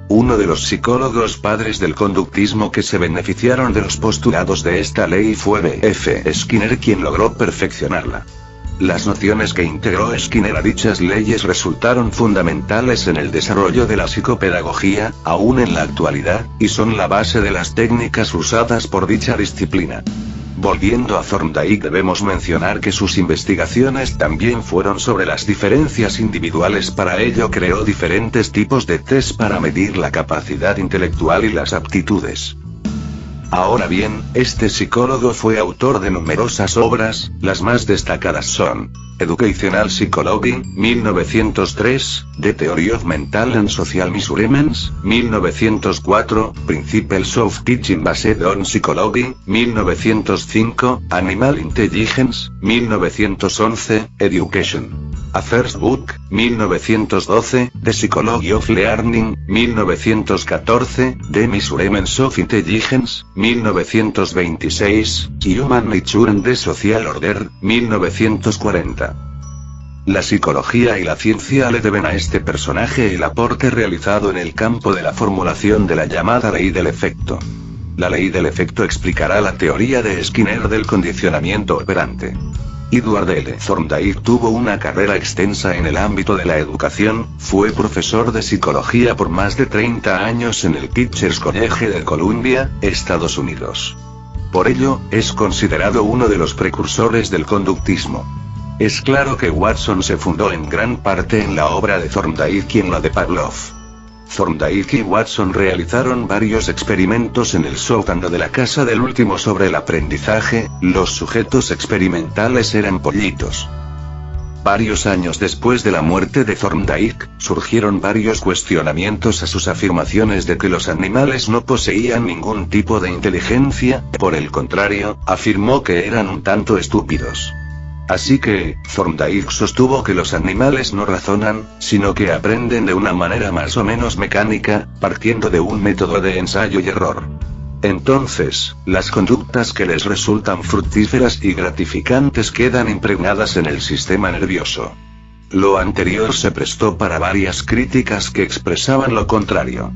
Uno de los psicólogos padres del conductismo que se beneficiaron de los postulados de esta ley fue B.F. Skinner, quien logró perfeccionarla. Las nociones que integró Skinner a dichas leyes resultaron fundamentales en el desarrollo de la psicopedagogía, aún en la actualidad, y son la base de las técnicas usadas por dicha disciplina. Volviendo a Thorndike, debemos mencionar que sus investigaciones también fueron sobre las diferencias individuales. Para ello creó diferentes tipos de test para medir la capacidad intelectual y las aptitudes. Ahora bien, este psicólogo fue autor de numerosas obras. Las más destacadas son Educational Psychology, 1903, The Theory of Mental and Social Measurements, 1904, Principles of Teaching Based on Psychology, 1905, Animal Intelligence, 1911, Education. A First Book, 1912, The Psychology of Learning, 1914, The Measurements of Intelligence, 1926, Human Nature and the Social Order, 1940. La psicología y la ciencia le deben a este personaje el aporte realizado en el campo de la formulación de la llamada ley del efecto. La ley del efecto explicará la teoría de Skinner del condicionamiento operante. Edward L. Thorndike tuvo una carrera extensa en el ámbito de la educación, fue profesor de psicología por más de 30 años en el Teachers College de Columbia, Estados Unidos. Por ello, es considerado uno de los precursores del conductismo. Es claro que Watson se fundó en gran parte en la obra de Thorndike y en la de Pavlov. Thorndike y Watson realizaron varios experimentos en el sótano de la casa del último sobre el aprendizaje. Los sujetos experimentales eran pollitos. Varios años después de la muerte de Thorndike, surgieron varios cuestionamientos a sus afirmaciones de que los animales no poseían ningún tipo de inteligencia. Por el contrario, afirmó que eran un tanto estúpidos. Así que, Thorndike sostuvo que los animales no razonan, sino que aprenden de una manera más o menos mecánica, partiendo de un método de ensayo y error. Entonces, las conductas que les resultan fructíferas y gratificantes quedan impregnadas en el sistema nervioso. Lo anterior se prestó para varias críticas que expresaban lo contrario.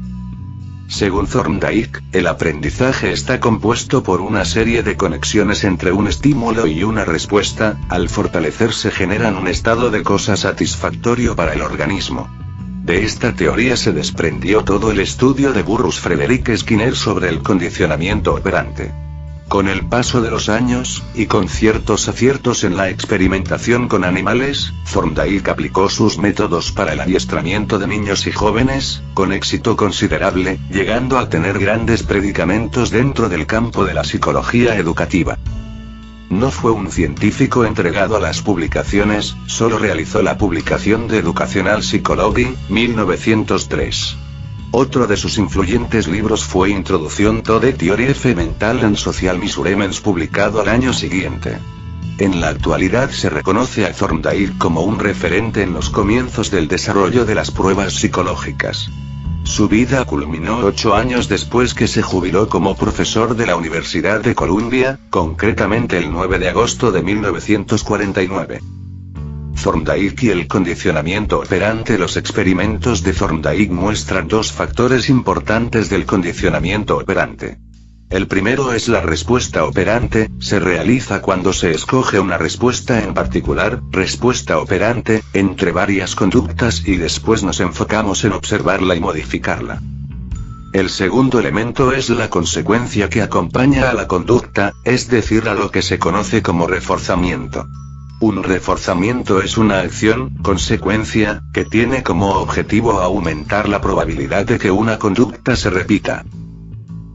Según Thorndike, el aprendizaje está compuesto por una serie de conexiones entre un estímulo y una respuesta. Al fortalecerse generan un estado de cosa satisfactorio para el organismo. De esta teoría se desprendió todo el estudio de Burrus Frederick Skinner sobre el condicionamiento operante. Con el paso de los años, y con ciertos aciertos en la experimentación con animales, Thorndike aplicó sus métodos para el adiestramiento de niños y jóvenes, con éxito considerable, llegando a tener grandes predicamentos dentro del campo de la psicología educativa. No fue un científico entregado a las publicaciones, solo realizó la publicación de Educational Psychology, 1903. Otro de sus influyentes libros fue Introduction to the Theory of Mental and Social Measurements, publicado al año siguiente. En la actualidad se reconoce a Thorndike como un referente en los comienzos del desarrollo de las pruebas psicológicas. Su vida culminó 8 años después que se jubiló como profesor de la Universidad de Columbia, concretamente el 9 de agosto de 1949. Thorndike y el condicionamiento operante. Los experimentos de Thorndike muestran dos factores importantes del condicionamiento operante. El primero es la respuesta operante, se realiza cuando se escoge una respuesta en particular, respuesta operante, entre varias conductas y después nos enfocamos en observarla y modificarla. El segundo elemento es la consecuencia que acompaña a la conducta, es decir, a lo que se conoce como reforzamiento. Un reforzamiento es una acción, consecuencia, que tiene como objetivo aumentar la probabilidad de que una conducta se repita.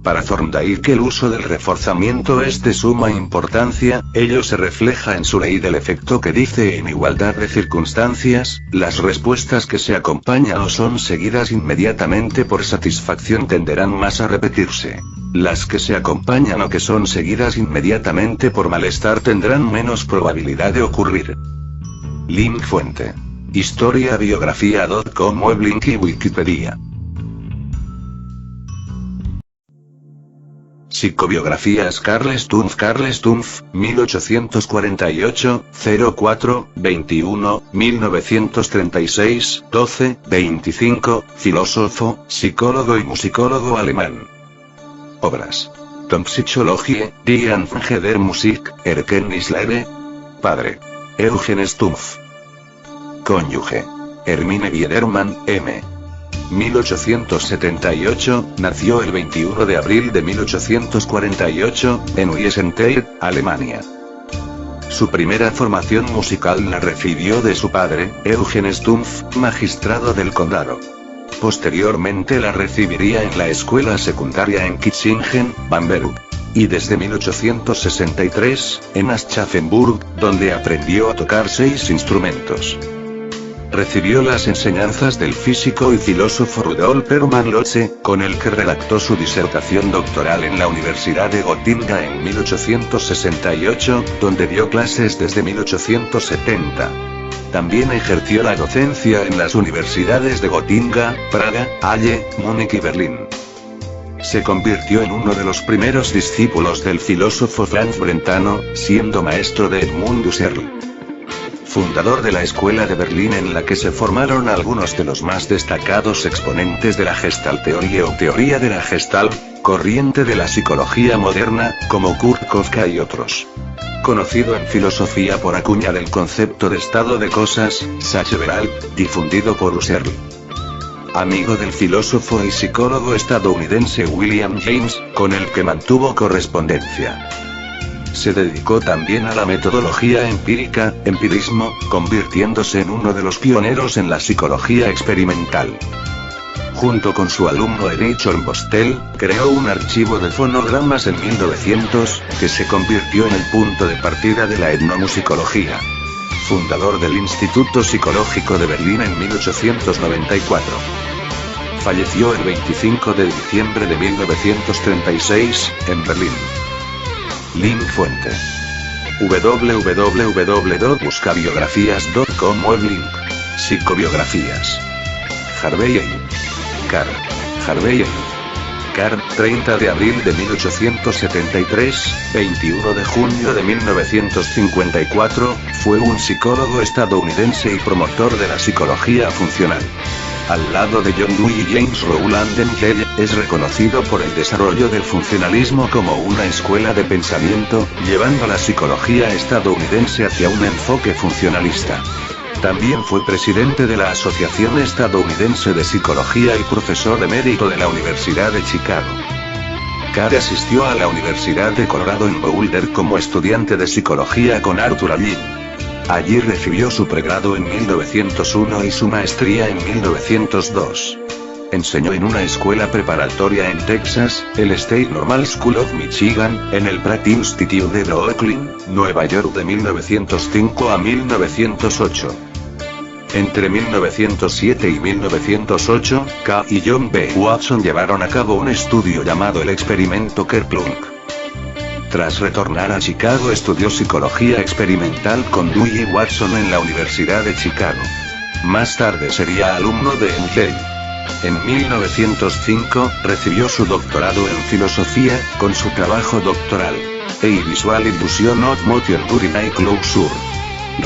Para Thorndike el uso del reforzamiento es de suma importancia, ello se refleja en su ley del efecto que dice: en igualdad de circunstancias, las respuestas que se acompañan o son seguidas inmediatamente por satisfacción tenderán más a repetirse. Las que se acompañan o que son seguidas inmediatamente por malestar tendrán menos probabilidad de ocurrir. Link fuente: historiabiografía.com, web link y Wikipedia. Psicobiografías. Carl Stumpf, 1848, 04, 21, 1936, 12, 25, filósofo, psicólogo y musicólogo alemán. Obras: Tom Psychologie, die Anfänge der Musik, Erkenntnislehre. Padre: Eugen Stumpf. Cónyuge: Hermine Biedermann, M. 1878, nació el 21 de abril de 1848, en Wiesenthal, Alemania. Su primera formación musical la recibió de su padre, Eugen Stumpf, magistrado del condado. Posteriormente la recibiría en la escuela secundaria en Kitzingen, Bamberg. Y desde 1863, en Aschaffenburg, donde aprendió a tocar 6 instrumentos. Recibió las enseñanzas del físico y filósofo Rudolf Hermann Lotze, con el que redactó su disertación doctoral en la Universidad de Gotinga en 1868, donde dio clases desde 1870. También ejerció la docencia en las universidades de Gotinga, Praga, Halle, Múnich y Berlín. Se convirtió en uno de los primeros discípulos del filósofo Franz Brentano, siendo maestro de Edmund Husserl. Fundador de la Escuela de Berlín, en la que se formaron algunos de los más destacados exponentes de la Gestalteorie o teoría de la Gestalt, corriente de la psicología moderna, como Kurt Kafka y otros. Conocido en filosofía por acuñar el concepto de estado de cosas, Sachverhalt, difundido por Husserl. Amigo del filósofo y psicólogo estadounidense William James, con el que mantuvo correspondencia. Se dedicó también a la metodología empírica, empirismo, convirtiéndose en uno de los pioneros en la psicología experimental. Junto con su alumno Erich Olmsted, creó un archivo de fonogramas en 1900, que se convirtió en el punto de partida de la etnomusicología. Fundador del Instituto Psicológico de Berlín en 1894. Falleció el 25 de diciembre de 1936, en Berlín. Link fuente: www.buscabiografías.com, web link. Psicobiografías. Harvey Carr. Harvey Carr, 30 de abril de 1873, 21 de junio de 1954, fue un psicólogo estadounidense y promotor de la psicología funcional. Al lado de John Dewey y James Rowland Hell, es reconocido por el desarrollo del funcionalismo como una escuela de pensamiento, llevando a la psicología estadounidense hacia un enfoque funcionalista. También fue presidente de la Asociación Estadounidense de Psicología y profesor emérito de la Universidad de Chicago. Cade asistió a la Universidad de Colorado en Boulder como estudiante de psicología con Arthur Allin. Allí recibió su pregrado en 1901 y su maestría en 1902. Enseñó en una escuela preparatoria en Texas, el State Normal School of Michigan, en el Pratt Institute de Brooklyn, Nueva York de 1905 a 1908. Entre 1907 y 1908, K. y John B. Watson llevaron a cabo un estudio llamado el experimento Kerplunk. Tras retornar a Chicago estudió psicología experimental con Dewey y Watson en la Universidad de Chicago. Más tarde sería alumno de Engel. En 1905, recibió su doctorado en filosofía, con su trabajo doctoral, E Visual Illusion of Motion during a Closure.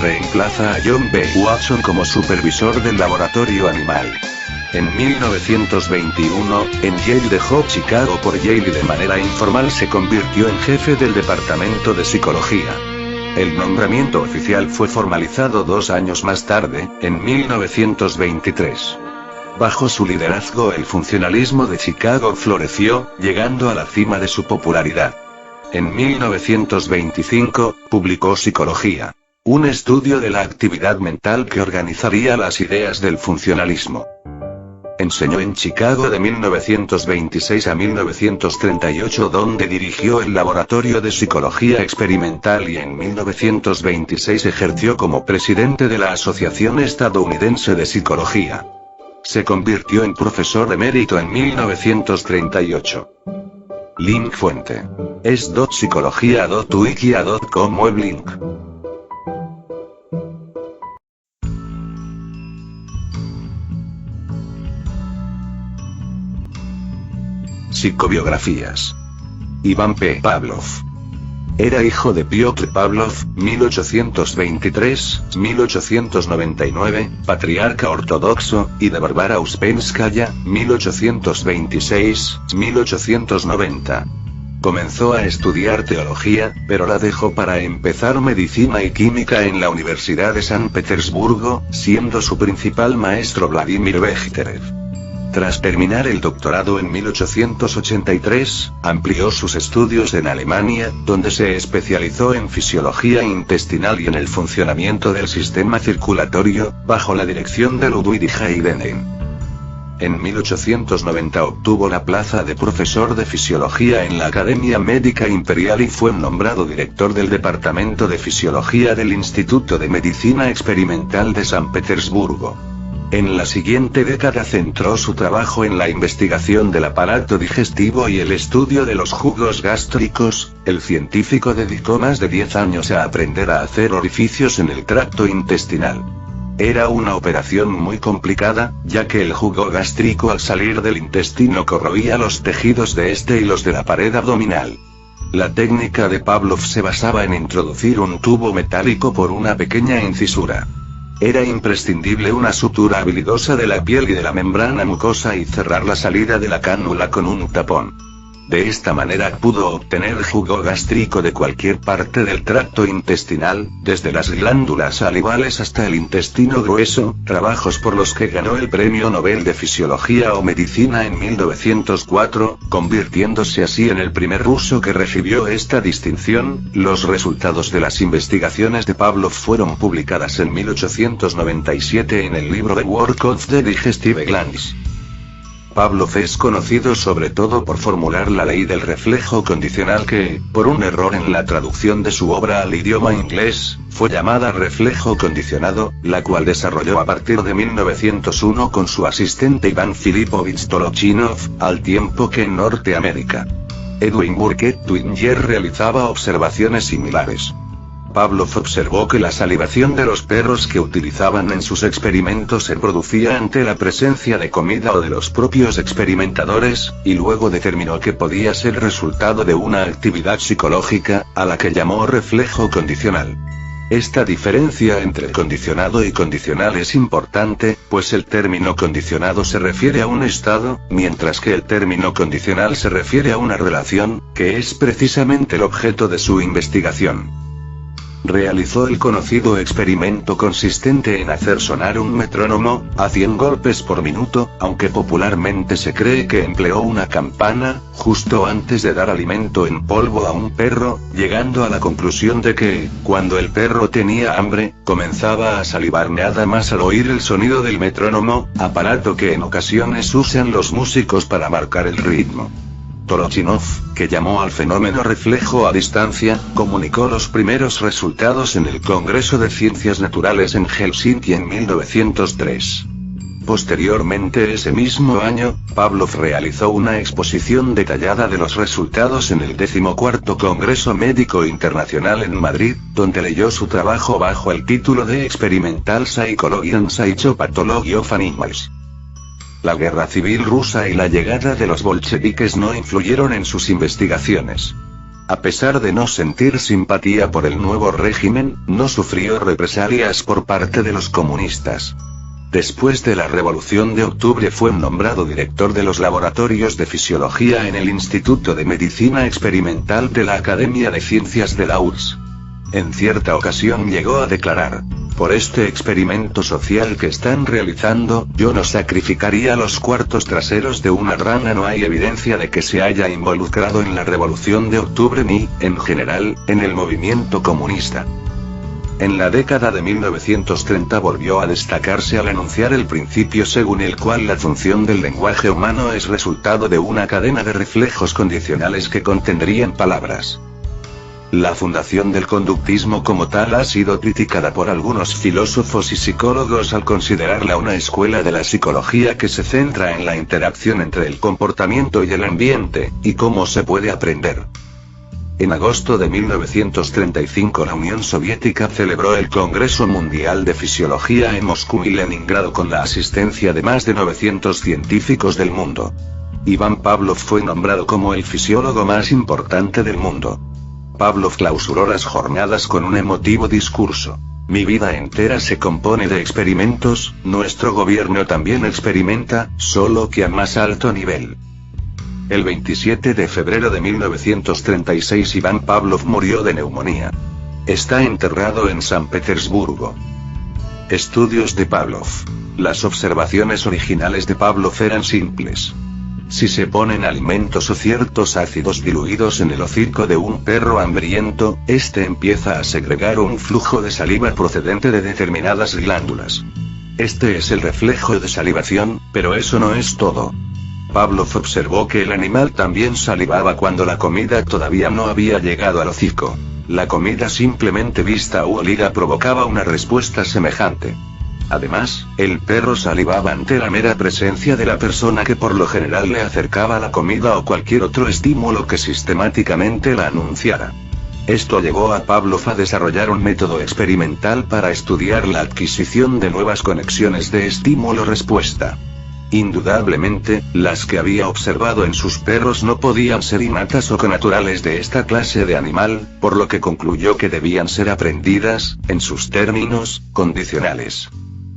Reemplaza a John B. Watson como supervisor del laboratorio animal. En 1921, en Yale dejó Chicago por Yale y de manera informal se convirtió en jefe del departamento de psicología. El nombramiento oficial fue formalizado 2 años más tarde, en 1923. Bajo su liderazgo el funcionalismo de Chicago floreció, llegando a la cima de su popularidad. En 1925, publicó Psicología, un estudio de la actividad mental que organizaría las ideas del funcionalismo. Enseñó en Chicago de 1926 a 1938 donde dirigió el Laboratorio de Psicología Experimental y en 1926 ejerció como presidente de la Asociación Estadounidense de Psicología. Se convirtió en profesor emérito en 1938. Link fuente. es.psicología.wikia.com web link. Psicobiografías. Iván P. Pavlov. Era hijo de Piotr Pavlov, 1823-1899, patriarca ortodoxo, y de Bárbara Uspenskaya, 1826-1890. Comenzó a estudiar teología, pero la dejó para empezar medicina y química en la Universidad de San Petersburgo, siendo su principal maestro Vladimir Bechterev. Tras terminar el doctorado en 1883, amplió sus estudios en Alemania, donde se especializó en fisiología intestinal y en el funcionamiento del sistema circulatorio, bajo la dirección de Ludwig Heidenheim. En 1890 obtuvo la plaza de profesor de fisiología en la Academia Médica Imperial y fue nombrado director del Departamento de Fisiología del Instituto de Medicina Experimental de San Petersburgo. En la siguiente década centró su trabajo en la investigación del aparato digestivo y el estudio de los jugos gástricos. El científico dedicó más de 10 años a aprender a hacer orificios en el tracto intestinal. Era una operación muy complicada, ya que el jugo gástrico al salir del intestino corroía los tejidos de este y los de la pared abdominal. La técnica de Pavlov se basaba en introducir un tubo metálico por una pequeña incisura. Era imprescindible una sutura habilidosa de la piel y de la membrana mucosa y cerrar la salida de la cánula con un tapón. De esta manera pudo obtener jugo gástrico de cualquier parte del tracto intestinal, desde las glándulas salivales hasta el intestino grueso, trabajos por los que ganó el Premio Nobel de Fisiología o Medicina en 1904, convirtiéndose así en el primer ruso que recibió esta distinción. Los resultados de las investigaciones de Pavlov fueron publicadas en 1897 en el libro The Work of the Digestive Glands. Pavlov es conocido sobre todo por formular la ley del reflejo condicional que, por un error en la traducción de su obra al idioma inglés, fue llamada reflejo condicionado, la cual desarrolló a partir de 1901 con su asistente Iván Filipovich Tolochinov, al tiempo que en Norteamérica, Edwin Burke Twinger realizaba observaciones similares. Pavlov observó que la salivación de los perros que utilizaban en sus experimentos se producía ante la presencia de comida o de los propios experimentadores, y luego determinó que podía ser resultado de una actividad psicológica, a la que llamó reflejo condicional. Esta diferencia entre condicionado y condicional es importante, pues el término condicionado se refiere a un estado, mientras que el término condicional se refiere a una relación, que es precisamente el objeto de su investigación. Realizó el conocido experimento consistente en hacer sonar un metrónomo, a 100 golpes por minuto, aunque popularmente se cree que empleó una campana, justo antes de dar alimento en polvo a un perro, llegando a la conclusión de que, cuando el perro tenía hambre, comenzaba a salivar nada más al oír el sonido del metrónomo, aparato que en ocasiones usan los músicos para marcar el ritmo. Tolochinov, que llamó al fenómeno reflejo a distancia, comunicó los primeros resultados en el Congreso de Ciencias Naturales en Helsinki en 1903. Posteriormente ese mismo año, Pavlov realizó una exposición detallada de los resultados en el 14º Congreso Médico Internacional en Madrid, donde leyó su trabajo bajo el título de Experimental Psychology and Psychopathology of Animals. La guerra civil rusa y la llegada de los bolcheviques no influyeron en sus investigaciones. A pesar de no sentir simpatía por el nuevo régimen, no sufrió represalias por parte de los comunistas. Después de la Revolución de Octubre fue nombrado director de los laboratorios de fisiología en el Instituto de Medicina Experimental de la Academia de Ciencias de la URSS. En cierta ocasión llegó a declarar: por este experimento social que están realizando, yo no sacrificaría los cuartos traseros de una rana. No hay evidencia de que se haya involucrado en la Revolución de Octubre ni, en general, en el movimiento comunista. En la década de 1930 volvió a destacarse al anunciar el principio según el cual la función del lenguaje humano es resultado de una cadena de reflejos condicionales que contendrían palabras. La fundación del conductismo como tal ha sido criticada por algunos filósofos y psicólogos al considerarla una escuela de la psicología que se centra en la interacción entre el comportamiento y el ambiente, y cómo se puede aprender. En agosto de 1935 la Unión Soviética celebró el Congreso Mundial de Fisiología en Moscú y Leningrado con la asistencia de más de 900 científicos del mundo. Iván Pavlov fue nombrado como el fisiólogo más importante del mundo. Pavlov clausuró las jornadas con un emotivo discurso: mi vida entera se compone de experimentos, nuestro gobierno también experimenta, solo que a más alto nivel. El 27 de febrero de 1936 Iván Pavlov murió de neumonía. Está enterrado en San Petersburgo. Estudios de Pavlov. Las observaciones originales de Pavlov eran simples. Si se ponen alimentos o ciertos ácidos diluidos en el hocico de un perro hambriento, este empieza a segregar un flujo de saliva procedente de determinadas glándulas. Este es el reflejo de salivación, pero eso no es todo. Pavlov observó que el animal también salivaba cuando la comida todavía no había llegado al hocico. La comida simplemente vista u olida provocaba una respuesta semejante. Además, el perro salivaba ante la mera presencia de la persona que por lo general le acercaba la comida o cualquier otro estímulo que sistemáticamente la anunciara. Esto llevó a Pavlov a desarrollar un método experimental para estudiar la adquisición de nuevas conexiones de estímulo-respuesta. Indudablemente, las que había observado en sus perros no podían ser innatas o connaturales de esta clase de animal, por lo que concluyó que debían ser aprendidas, en sus términos, condicionales.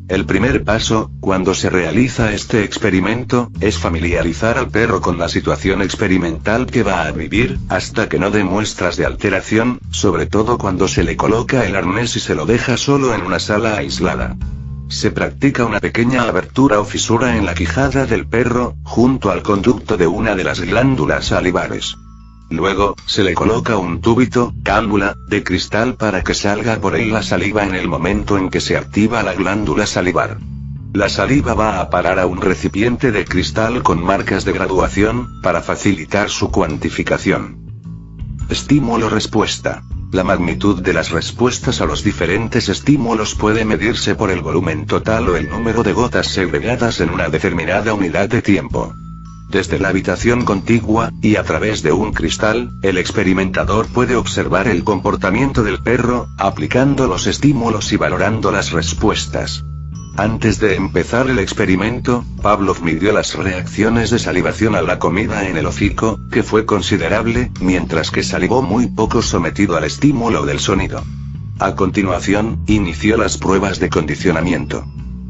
El primer paso, cuando se realiza este experimento, es familiarizar al perro con la situación experimental que va a vivir, hasta que no dé muestras de alteración, sobre todo cuando se le coloca el arnés y se lo deja solo en una sala aislada. Se practica una pequeña abertura o fisura en la quijada del perro, junto al conducto de una de las glándulas salivares. Luego, se le coloca un tubito, cánula, de cristal para que salga por él la saliva en el momento en que se activa la glándula salivar. La saliva va a parar a un recipiente de cristal con marcas de graduación, para facilitar su cuantificación. Estímulo-respuesta. La magnitud de las respuestas a los diferentes estímulos puede medirse por el volumen total o el número de gotas segregadas en una determinada unidad de tiempo. Desde la habitación contigua, y a través de un cristal, el experimentador puede observar el comportamiento del perro, aplicando los estímulos y valorando las respuestas. Antes de empezar el experimento, Pavlov midió las reacciones de salivación a la comida en el hocico, que fue considerable, mientras que salivó muy poco sometido al estímulo del sonido. A continuación, inició las pruebas de condicionamiento.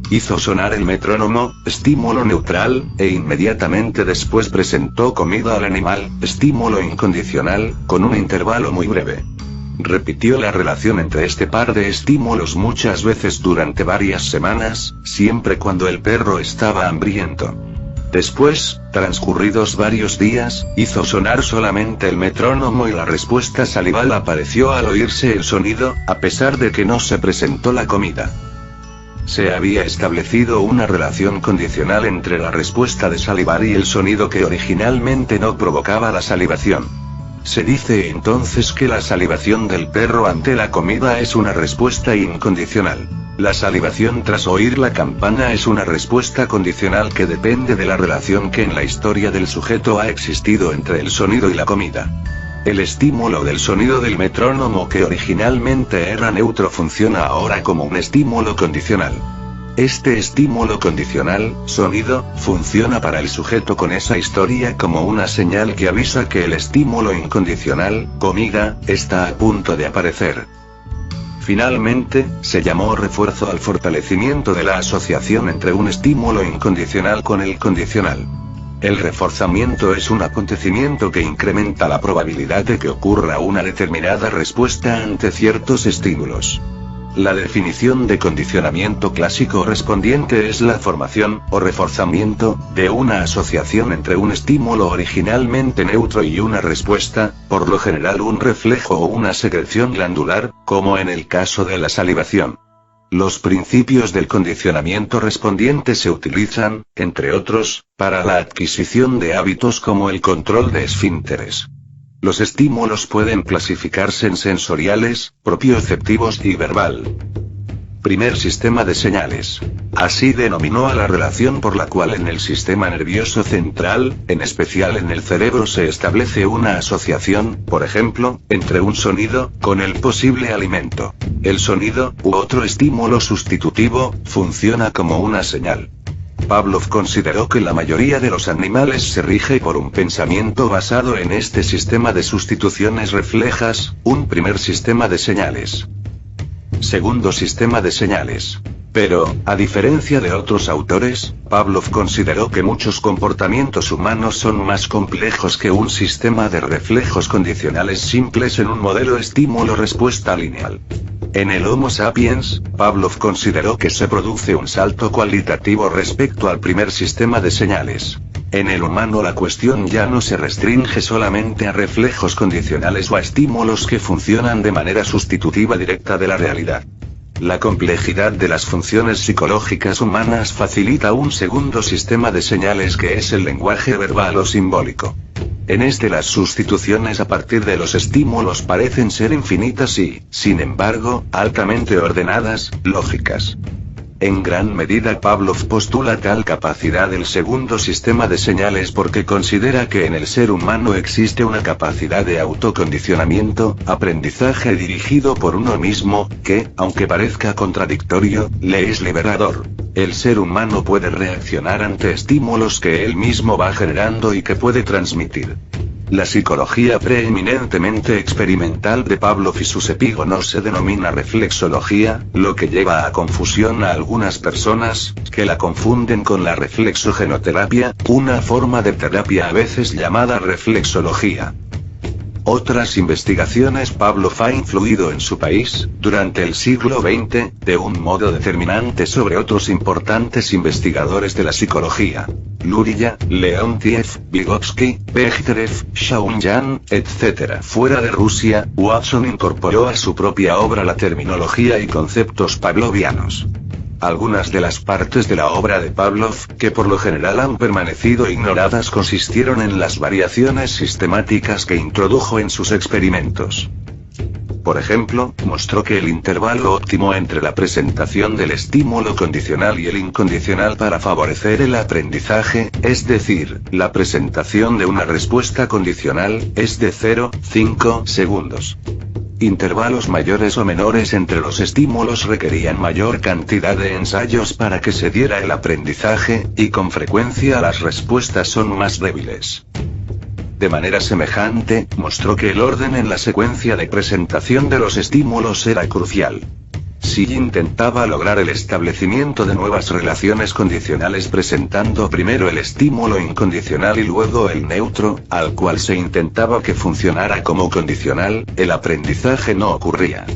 Hizo sonar el metrónomo, estímulo neutral, e inmediatamente después presentó comida al animal, estímulo incondicional, con un intervalo muy breve. Repitió la relación entre este par de estímulos muchas veces durante varias semanas, siempre cuando el perro estaba hambriento. Después, transcurridos varios días, hizo sonar solamente el metrónomo y la respuesta salival apareció al oírse el sonido, a pesar de que no se presentó la comida. Se había establecido una relación condicional entre la respuesta de salivar y el sonido que originalmente no provocaba la salivación. Se dice entonces que la salivación del perro ante la comida es una respuesta incondicional. La salivación tras oír la campana es una respuesta condicional que depende de la relación que en la historia del sujeto ha existido entre el sonido y la comida. El estímulo del sonido del metrónomo que originalmente era neutro funciona ahora como un estímulo condicional. Este estímulo condicional, sonido, funciona para el sujeto con esa historia como una señal que avisa que el estímulo incondicional, comida, está a punto de aparecer. Finalmente, se llamó refuerzo al fortalecimiento de la asociación entre un estímulo incondicional con el condicional. El reforzamiento es un acontecimiento que incrementa la probabilidad de que ocurra una determinada respuesta ante ciertos estímulos. La definición de condicionamiento clásico correspondiente es la formación, o reforzamiento, de una asociación entre un estímulo originalmente neutro y una respuesta, por lo general un reflejo o una secreción glandular, como en el caso de la salivación. Los principios del condicionamiento respondiente se utilizan, entre otros, para la adquisición de hábitos como el control de esfínteres. Los estímulos pueden clasificarse en sensoriales, propioceptivos y verbal. Primer sistema de señales. Así denominó a la relación por la cual en el sistema nervioso central, en especial en el cerebro, se establece una asociación, por ejemplo, entre un sonido, con el posible alimento. El sonido, u otro estímulo sustitutivo, funciona como una señal. Pavlov consideró que la mayoría de los animales se rige por un pensamiento basado en este sistema de sustituciones reflejas, un primer sistema de señales. Segundo sistema de señales. Pero, a diferencia de otros autores, Pavlov consideró que muchos comportamientos humanos son más complejos que un sistema de reflejos condicionales simples en un modelo estímulo-respuesta lineal. En el Homo sapiens, Pavlov consideró que se produce un salto cualitativo respecto al primer sistema de señales. En el humano la cuestión ya no se restringe solamente a reflejos condicionales o a estímulos que funcionan de manera sustitutiva directa de la realidad. La complejidad de las funciones psicológicas humanas facilita un segundo sistema de señales que es el lenguaje verbal o simbólico. En este las sustituciones a partir de los estímulos parecen ser infinitas y, sin embargo, altamente ordenadas, lógicas. En gran medida Pavlov postula tal capacidad del segundo sistema de señales porque considera que en el ser humano existe una capacidad de autocondicionamiento, aprendizaje dirigido por uno mismo, que, aunque parezca contradictorio, le es liberador. El ser humano puede reaccionar ante estímulos que él mismo va generando y que puede transmitir. La psicología preeminentemente experimental de Pavlov y sus epígonos se denomina reflexología, lo que lleva a confusión a algunas personas, que la confunden con la reflexogenoterapia, una forma de terapia a veces llamada reflexología. Otras investigaciones. Pavlov ha influido en su país, durante el siglo XX, de un modo determinante sobre otros importantes investigadores de la psicología. Luria, Leontiev, Vygotsky, Bechterev, Shaunyan, etc. Fuera de Rusia, Watson incorporó a su propia obra la terminología y conceptos pavlovianos. Algunas de las partes de la obra de Pavlov, que por lo general han permanecido ignoradas, consistieron en las variaciones sistemáticas que introdujo en sus experimentos. Por ejemplo, mostró que el intervalo óptimo entre la presentación del estímulo condicional y el incondicional para favorecer el aprendizaje, es decir, la presentación de una respuesta condicional, es de 0,5 segundos. Intervalos mayores o menores entre los estímulos requerían mayor cantidad de ensayos para que se diera el aprendizaje, y con frecuencia las respuestas son más débiles. De manera semejante, mostró que el orden en la secuencia de presentación de los estímulos era crucial. sí intentaba lograr el establecimiento de nuevas relaciones condicionales presentando primero el estímulo incondicional y luego el neutro, al cual se intentaba que funcionara como condicional, el aprendizaje no ocurría.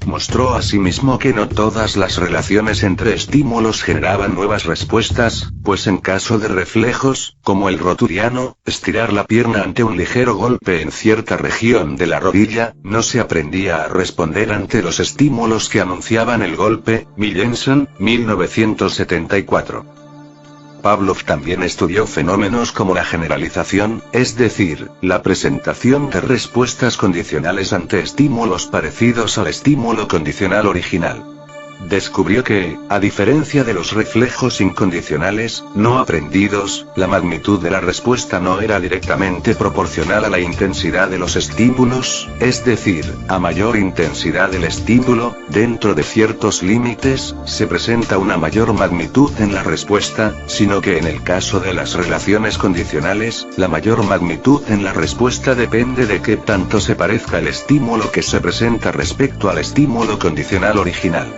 Mostró asimismo que no todas las relaciones entre estímulos generaban nuevas respuestas, pues en caso de reflejos, como el roturiano, estirar la pierna ante un ligero golpe en cierta región de la rodilla, no se aprendía a responder ante los estímulos que anunciaban el golpe. Michelson, 1974. Pavlov también estudió fenómenos como la generalización, es decir, la presentación de respuestas condicionales ante estímulos parecidos al estímulo condicional original. Descubrió que, a diferencia de los reflejos incondicionales, no aprendidos, la magnitud de la respuesta no era directamente proporcional a la intensidad de los estímulos, es decir, a mayor intensidad del estímulo, dentro de ciertos límites, se presenta una mayor magnitud en la respuesta, sino que en el caso de las relaciones condicionales, la mayor magnitud en la respuesta depende de qué tanto se parezca el estímulo que se presenta respecto al estímulo condicional original.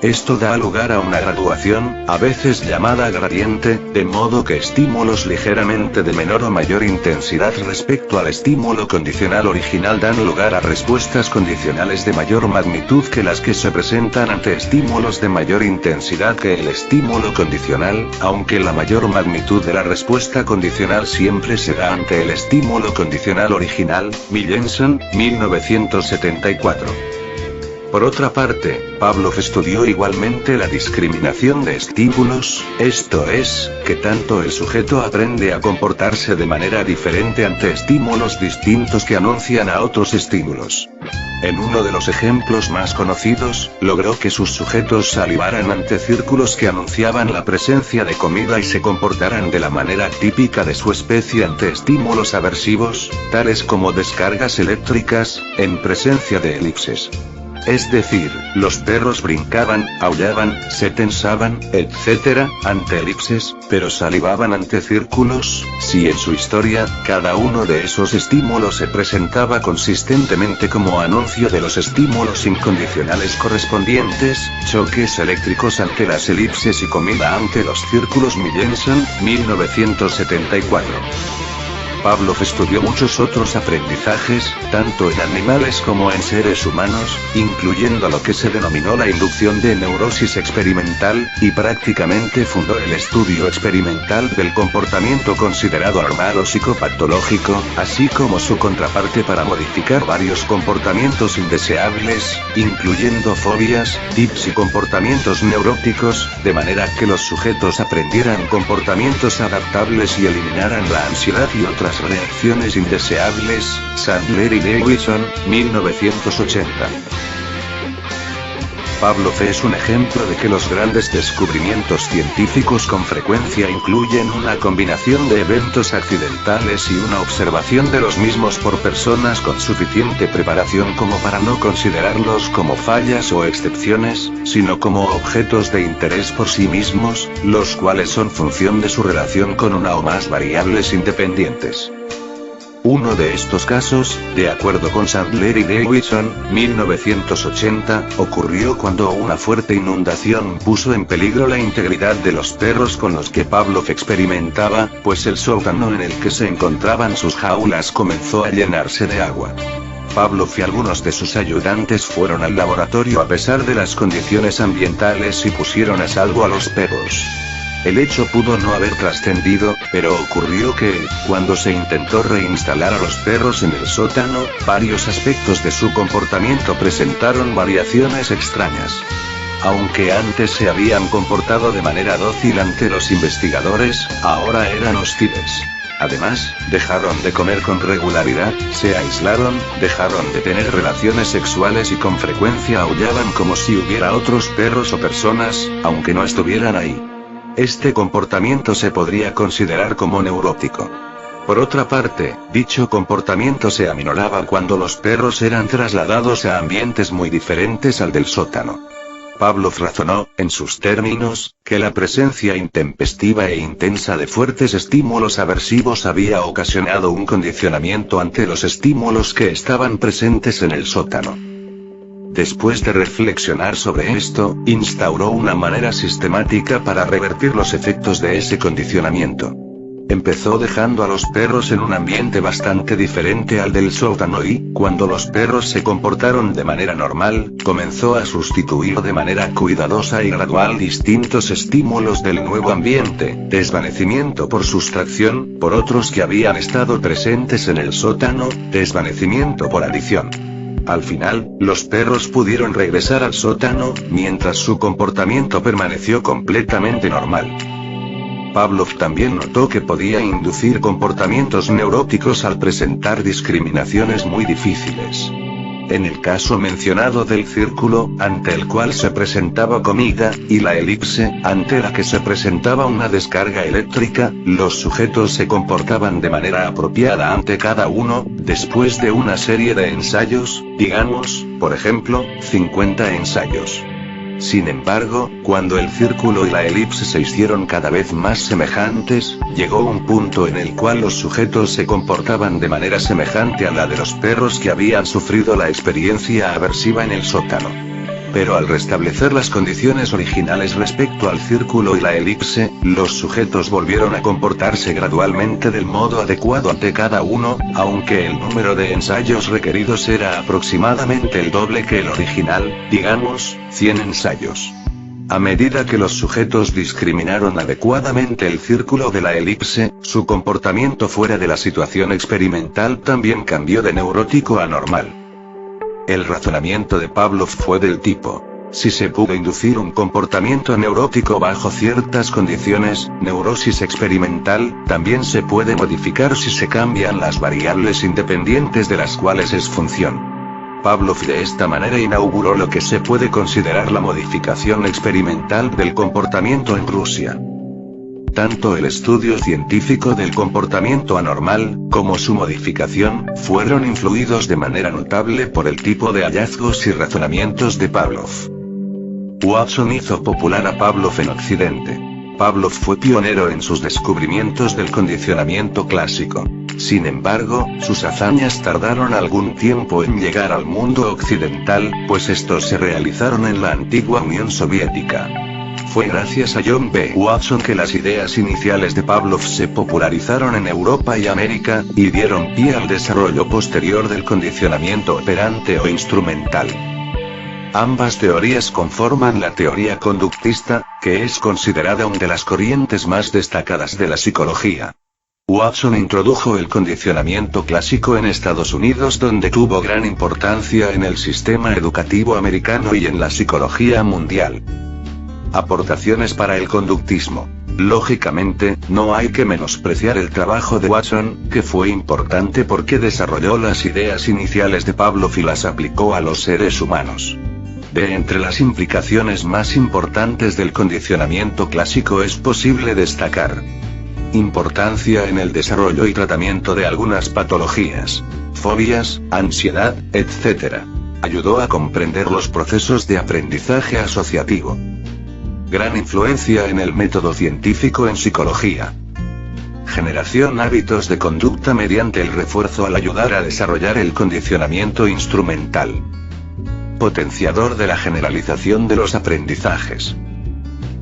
Esto da lugar a una graduación, a veces llamada gradiente, de modo que estímulos ligeramente de menor o mayor intensidad respecto al estímulo condicional original dan lugar a respuestas condicionales de mayor magnitud que las que se presentan ante estímulos de mayor intensidad que el estímulo condicional, aunque la mayor magnitud de la respuesta condicional siempre se da ante el estímulo condicional original. Michelson, 1974. Por otra parte, Pavlov estudió igualmente la discriminación de estímulos, esto es, que tanto el sujeto aprende a comportarse de manera diferente ante estímulos distintos que anuncian a otros estímulos. En uno de los ejemplos más conocidos, logró que sus sujetos salivaran ante círculos que anunciaban la presencia de comida y se comportaran de la manera típica de su especie ante estímulos aversivos, tales como descargas eléctricas, en presencia de elipses. Es decir, los perros brincaban, aullaban, se tensaban, etc., ante elipses, pero salivaban ante círculos. Si en su historia, cada uno de esos estímulos se presentaba consistentemente como anuncio de los estímulos incondicionales correspondientes, choques eléctricos ante las elipses y comida ante los círculos. Michelson, 1974. Pavlov estudió muchos otros aprendizajes, tanto en animales como en seres humanos, incluyendo lo que se denominó la inducción de neurosis experimental, y prácticamente fundó el estudio experimental del comportamiento considerado anormal o psicopatológico, así como su contraparte para modificar varios comportamientos indeseables, incluyendo fobias, tics y comportamientos neuróticos, de manera que los sujetos aprendieran comportamientos adaptables y eliminaran la ansiedad y otras reacciones indeseables. Sandler y Davidson, 1980. Pavlov es un ejemplo de que los grandes descubrimientos científicos con frecuencia incluyen una combinación de eventos accidentales y una observación de los mismos por personas con suficiente preparación como para no considerarlos como fallas o excepciones, sino como objetos de interés por sí mismos, los cuales son función de su relación con una o más variables independientes. Uno de estos casos, de acuerdo con Sandler y Davidson, 1980, ocurrió cuando una fuerte inundación puso en peligro la integridad de los perros con los que Pavlov experimentaba, pues el sótano en el que se encontraban sus jaulas comenzó a llenarse de agua. Pavlov y algunos de sus ayudantes fueron al laboratorio a pesar de las condiciones ambientales y pusieron a salvo a los perros. El hecho pudo no haber trascendido, pero ocurrió que, cuando se intentó reinstalar a los perros en el sótano, varios aspectos de su comportamiento presentaron variaciones extrañas. Aunque antes se habían comportado de manera dócil ante los investigadores, ahora eran hostiles. Además, dejaron de comer con regularidad, se aislaron, dejaron de tener relaciones sexuales y con frecuencia aullaban como si hubiera otros perros o personas, aunque no estuvieran ahí. Este comportamiento se podría considerar como neurótico. Por otra parte, dicho comportamiento se aminoraba cuando los perros eran trasladados a ambientes muy diferentes al del sótano. Pavlov razonó, en sus términos, que la presencia intempestiva e intensa de fuertes estímulos aversivos había ocasionado un condicionamiento ante los estímulos que estaban presentes en el sótano. Después de reflexionar sobre esto, instauró una manera sistemática para revertir los efectos de ese condicionamiento. Empezó dejando a los perros en un ambiente bastante diferente al del sótano y, cuando los perros se comportaron de manera normal, comenzó a sustituir de manera cuidadosa y gradual distintos estímulos del nuevo ambiente, desvanecimiento por sustracción, por otros que habían estado presentes en el sótano, desvanecimiento por adición. Al final, los perros pudieron regresar al sótano, mientras su comportamiento permaneció completamente normal. Pavlov también notó que podía inducir comportamientos neuróticos al presentar discriminaciones muy difíciles. En el caso mencionado del círculo, ante el cual se presentaba comida, y la elipse, ante la que se presentaba una descarga eléctrica, los sujetos se comportaban de manera apropiada ante cada uno, después de una serie de ensayos, digamos, por ejemplo, 50 ensayos. Sin embargo, cuando el círculo y la elipse se hicieron cada vez más semejantes, llegó un punto en el cual los sujetos se comportaban de manera semejante a la de los perros que habían sufrido la experiencia aversiva en el sótano. Pero al restablecer las condiciones originales respecto al círculo y la elipse, los sujetos volvieron a comportarse gradualmente del modo adecuado ante cada uno, aunque el número de ensayos requeridos era aproximadamente el doble que el original, digamos, 100 ensayos. A medida que los sujetos discriminaron adecuadamente el círculo de la elipse, su comportamiento fuera de la situación experimental también cambió de neurótico a normal. El razonamiento de Pavlov fue del tipo: si se pudo inducir un comportamiento neurótico bajo ciertas condiciones, neurosis experimental, también se puede modificar si se cambian las variables independientes de las cuales es función. Pavlov de esta manera inauguró lo que se puede considerar la modificación experimental del comportamiento en Rusia. Tanto el estudio científico del comportamiento anormal, como su modificación, fueron influidos de manera notable por el tipo de hallazgos y razonamientos de Pavlov. Watson hizo popular a Pavlov en Occidente. Pavlov fue pionero en sus descubrimientos del condicionamiento clásico. Sin embargo, sus hazañas tardaron algún tiempo en llegar al mundo occidental, pues estos se realizaron en la antigua Unión Soviética. Fue gracias a John B. Watson que las ideas iniciales de Pavlov se popularizaron en Europa y América, y dieron pie al desarrollo posterior del condicionamiento operante o instrumental. Ambas teorías conforman la teoría conductista, que es considerada una de las corrientes más destacadas de la psicología. Watson introdujo el condicionamiento clásico en Estados Unidos, donde tuvo gran importancia en el sistema educativo americano y en la psicología mundial. Aportaciones para el conductismo. Lógicamente, no hay que menospreciar el trabajo de Watson, que fue importante porque desarrolló las ideas iniciales de Pavlov y las aplicó a los seres humanos. De entre las implicaciones más importantes del condicionamiento clásico es posible destacar: importancia en el desarrollo y tratamiento de algunas patologías, fobias, ansiedad, etc. Ayudó a comprender los procesos de aprendizaje asociativo. Gran influencia en el método científico en psicología. Generación hábitos de conducta mediante el refuerzo al ayudar a desarrollar el condicionamiento instrumental. Potenciador de la generalización de los aprendizajes.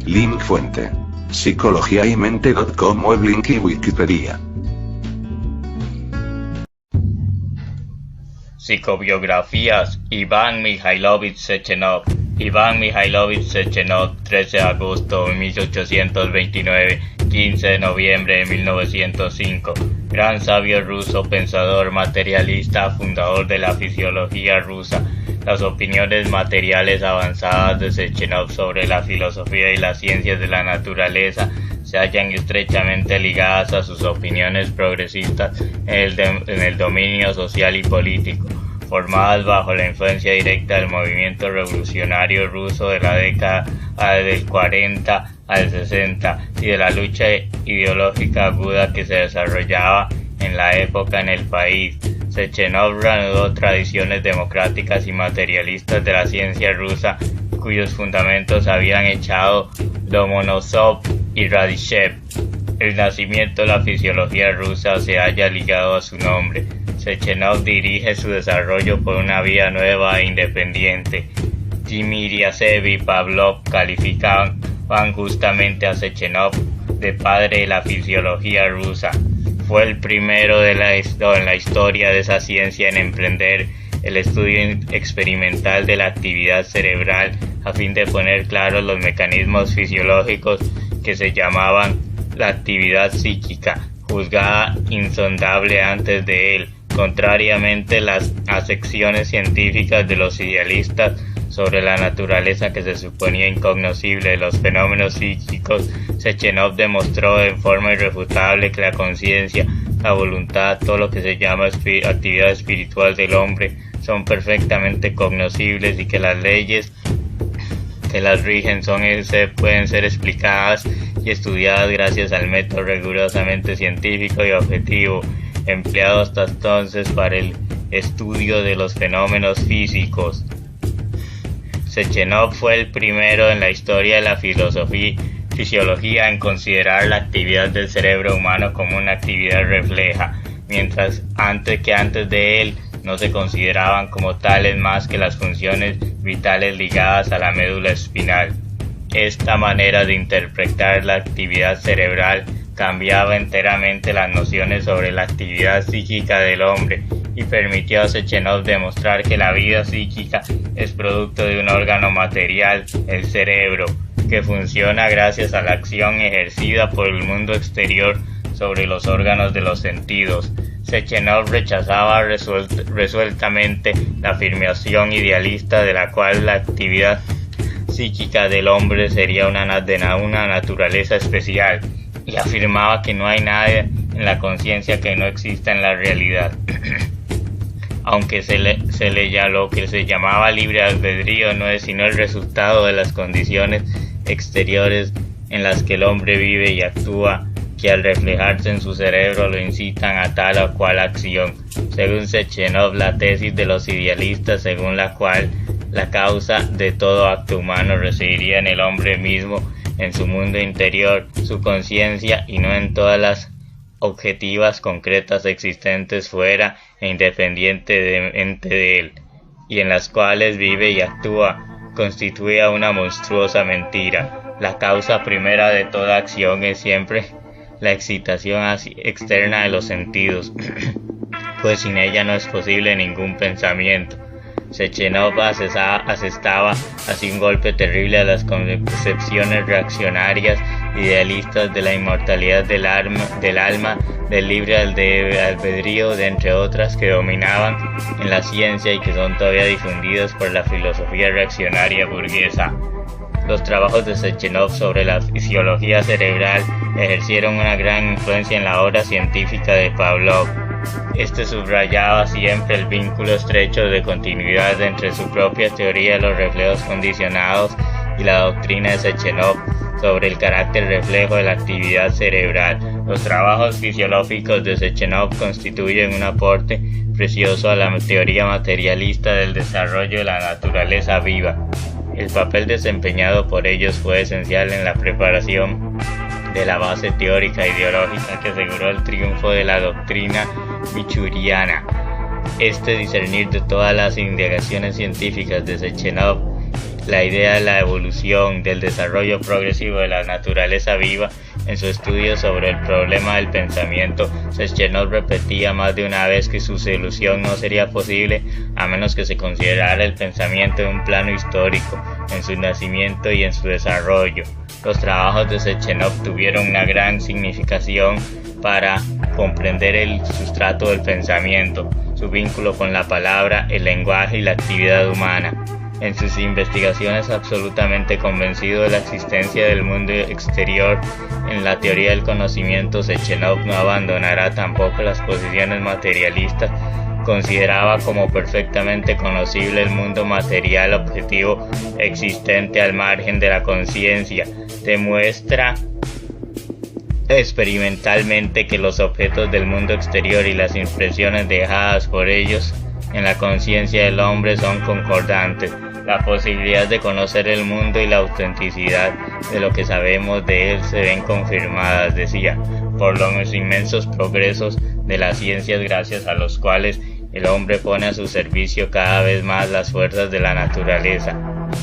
Link fuente: psicologiaymente.com, web link y Wikipedia. Psicobiografías. Iván Mikhailovich Sechenov. Iván Mikhailovich Sechenov, 13 de agosto de 1829, 15 de noviembre de 1905. Gran sabio ruso, pensador materialista, fundador de la fisiología rusa. Las opiniones materiales avanzadas de Sechenov sobre la filosofía y las ciencias de la naturaleza se hallan estrechamente ligadas a sus opiniones progresistas en el dominio social y político, formadas bajo la influencia directa del movimiento revolucionario ruso de la década del 40 al 60 y de la lucha ideológica aguda que se desarrollaba en la época en el país. Sechenov reanudó tradiciones democráticas y materialistas de la ciencia rusa, cuyos fundamentos habían echado Lomonosov y Radishev. El nacimiento de la fisiología rusa se halla ligado a su nombre. Sechenov dirige su desarrollo por una vía nueva e independiente. Timiríasev y Pavlov calificaban justamente a Sechenov de padre de la fisiología rusa. Fue el primero en la historia de esa ciencia en emprender el estudio experimental de la actividad cerebral a fin de poner claros los mecanismos fisiológicos que se llamaban la actividad psíquica, juzgada insondable antes de él. Contrariamente las acepciones científicas de los idealistas sobre la naturaleza que se suponía incognoscible de los fenómenos psíquicos, Sechenov demostró en forma irrefutable que la conciencia, la voluntad, todo lo que se llama actividad espiritual del hombre, son perfectamente cognoscibles y que las leyes que las rigen pueden ser explicadas y estudiadas gracias al método rigurosamente científico y objetivo empleado hasta entonces para el estudio de los fenómenos físicos. Sechenov fue el primero en la historia de la fisiología en considerar la actividad del cerebro humano como una actividad refleja, mientras antes de él no se consideraban como tales más que las funciones vitales ligadas a la médula espinal. Esta manera de interpretar la actividad cerebral cambiaba enteramente las nociones sobre la actividad psíquica del hombre y permitió a Sechenov demostrar que la vida psíquica es producto de un órgano material, el cerebro, que funciona gracias a la acción ejercida por el mundo exterior sobre los órganos de los sentidos. Sechenov rechazaba resueltamente la afirmación idealista de la cual la actividad psíquica del hombre sería una naturaleza especial, y afirmaba que no hay nada en la conciencia que no exista en la realidad. Aunque lo que se llamaba libre albedrío no es sino el resultado de las condiciones exteriores en las que el hombre vive y actúa, que al reflejarse en su cerebro lo incitan a tal o cual acción. Según Sechenov, la tesis de los idealistas según la cual la causa de todo acto humano residiría en el hombre mismo, en su mundo interior, su conciencia, y no en todas las objetivas concretas existentes fuera e independientemente de él, y en las cuales vive y actúa, constituía una monstruosa mentira. La causa primera de toda acción es siempre la excitación externa de los sentidos, pues sin ella no es posible ningún pensamiento. Sechenov asestaba así un golpe terrible a las concepciones reaccionarias idealistas de la inmortalidad del alma, del libre albedrío, de entre otras que dominaban en la ciencia y que son todavía difundidas por la filosofía reaccionaria burguesa. Los trabajos de Sechenov sobre la fisiología cerebral ejercieron una gran influencia en la obra científica de Pavlov. Este subrayaba siempre el vínculo estrecho de continuidad entre su propia teoría de los reflejos condicionados y la doctrina de Sechenov sobre el carácter reflejo de la actividad cerebral. Los trabajos fisiológicos de Sechenov constituyen un aporte precioso a la teoría materialista del desarrollo de la naturaleza viva. El papel desempeñado por ellos fue esencial en la preparación de la base teórica e ideológica que aseguró el triunfo de la doctrina michuriana. Discernir de todas las indagaciones científicas de Sechenov la idea de la evolución, del desarrollo progresivo de la naturaleza viva. En su estudio sobre el problema del pensamiento, Sechenov repetía más de una vez que su solución no sería posible a menos que se considerara el pensamiento en un plano histórico, en su nacimiento y en su desarrollo. Los trabajos de Sechenov tuvieron una gran significación para comprender el sustrato del pensamiento, su vínculo con la palabra, el lenguaje y la actividad humana. En sus investigaciones, absolutamente convencido de la existencia del mundo exterior en la teoría del conocimiento, Sechenov no abandonará tampoco las posiciones materialistas. Consideraba como perfectamente conocible el mundo material objetivo existente al margen de la conciencia. Demuestra experimentalmente que los objetos del mundo exterior y las impresiones dejadas por ellos en la conciencia del hombre son concordantes. La posibilidad de conocer el mundo y la autenticidad de lo que sabemos de él se ven confirmadas, decía, por los inmensos progresos de las ciencias gracias a los cuales el hombre pone a su servicio cada vez más las fuerzas de la naturaleza,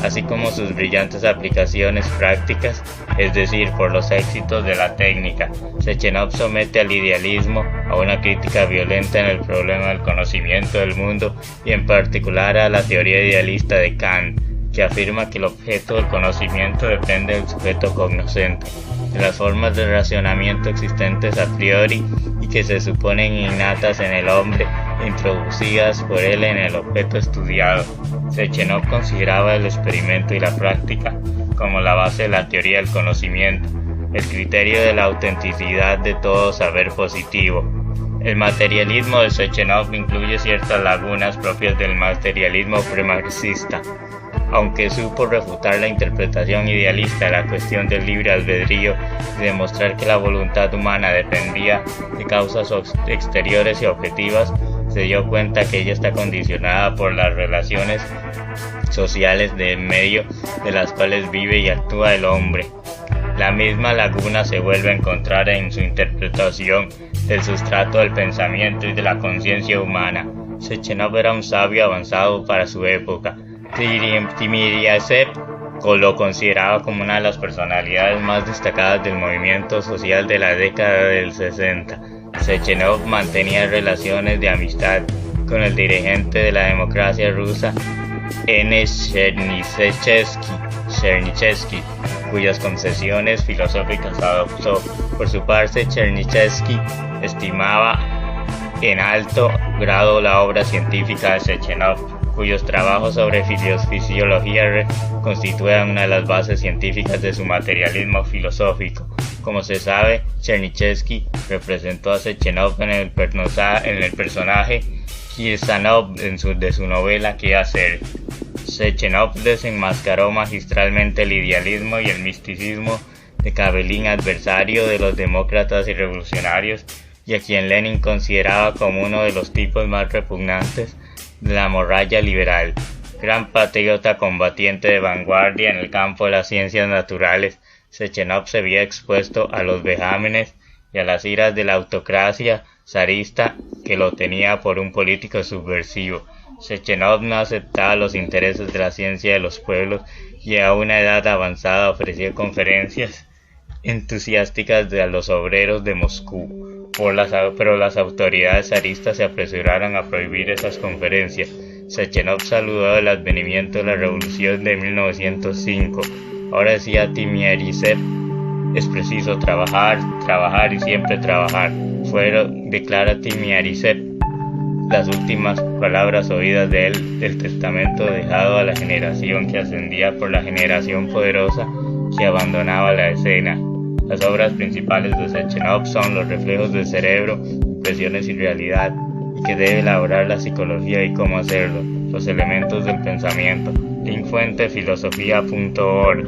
así como sus brillantes aplicaciones prácticas, es decir, por los éxitos de la técnica. Sechenov somete al idealismo a una crítica violenta en el problema del conocimiento del mundo y en particular a la teoría idealista de Kant, que afirma que el objeto del conocimiento depende del sujeto cognoscente, de las formas de racionamiento existentes a priori y que se suponen innatas en el hombre, introducidas por él en el objeto estudiado. Sechenov consideraba el experimento y la práctica como la base de la teoría del conocimiento, el criterio de la autenticidad de todo saber positivo. El materialismo de Sechenov incluye ciertas lagunas propias del materialismo premarxista. Aunque supo refutar la interpretación idealista de la cuestión del libre albedrío y demostrar que la voluntad humana dependía de causas exteriores y objetivas, se dio cuenta que ella está condicionada por las relaciones sociales de medio de las cuales vive y actúa el hombre. La misma laguna se vuelve a encontrar en su interpretación del sustrato del pensamiento y de la conciencia humana. Sechenov era un sabio avanzado para su época. Timiryazev lo consideraba como una de las personalidades más destacadas del movimiento social de la década del 60. Sechenov mantenía relaciones de amistad con el dirigente de la democracia rusa, N. Chernyshevsky, cuyas concesiones filosóficas adoptó. Por su parte, Chernyshevsky estimaba en alto grado la obra científica de Sechenov, cuyos trabajos sobre fisiología constituyen una de las bases científicas de su materialismo filosófico. Como se sabe, Chernyshevsky representó a Sechenov en el personaje Kirsanov de su novela ¿Qué hacer? Sechenov desenmascaró magistralmente el idealismo y el misticismo de Kabelin, adversario de los demócratas y revolucionarios, y a quien Lenin consideraba como uno de los tipos más repugnantes de la morralla liberal. Gran patriota combatiente de vanguardia en el campo de las ciencias naturales, Sechenov se había expuesto a los vejámenes y a las iras de la autocracia zarista que lo tenía por un político subversivo. Sechenov no aceptaba los intereses de la ciencia de los pueblos y a una edad avanzada ofrecía conferencias entusiásticas a los obreros de Moscú, pero las autoridades zaristas se apresuraron a prohibir esas conferencias. Sechenov saludó el advenimiento de la revolución de 1905. Ahora decía Timiryazev: es preciso trabajar, trabajar y siempre trabajar. Declara Timiryazev las últimas palabras oídas de él del testamento dejado a la generación que ascendía por la generación poderosa que abandonaba la escena. Las obras principales de Sechenov son Los reflejos del cerebro, Impresiones y realidad, y que debe elaborar la psicología y cómo hacerlo, Los elementos del pensamiento. Link fuente filosofía.org.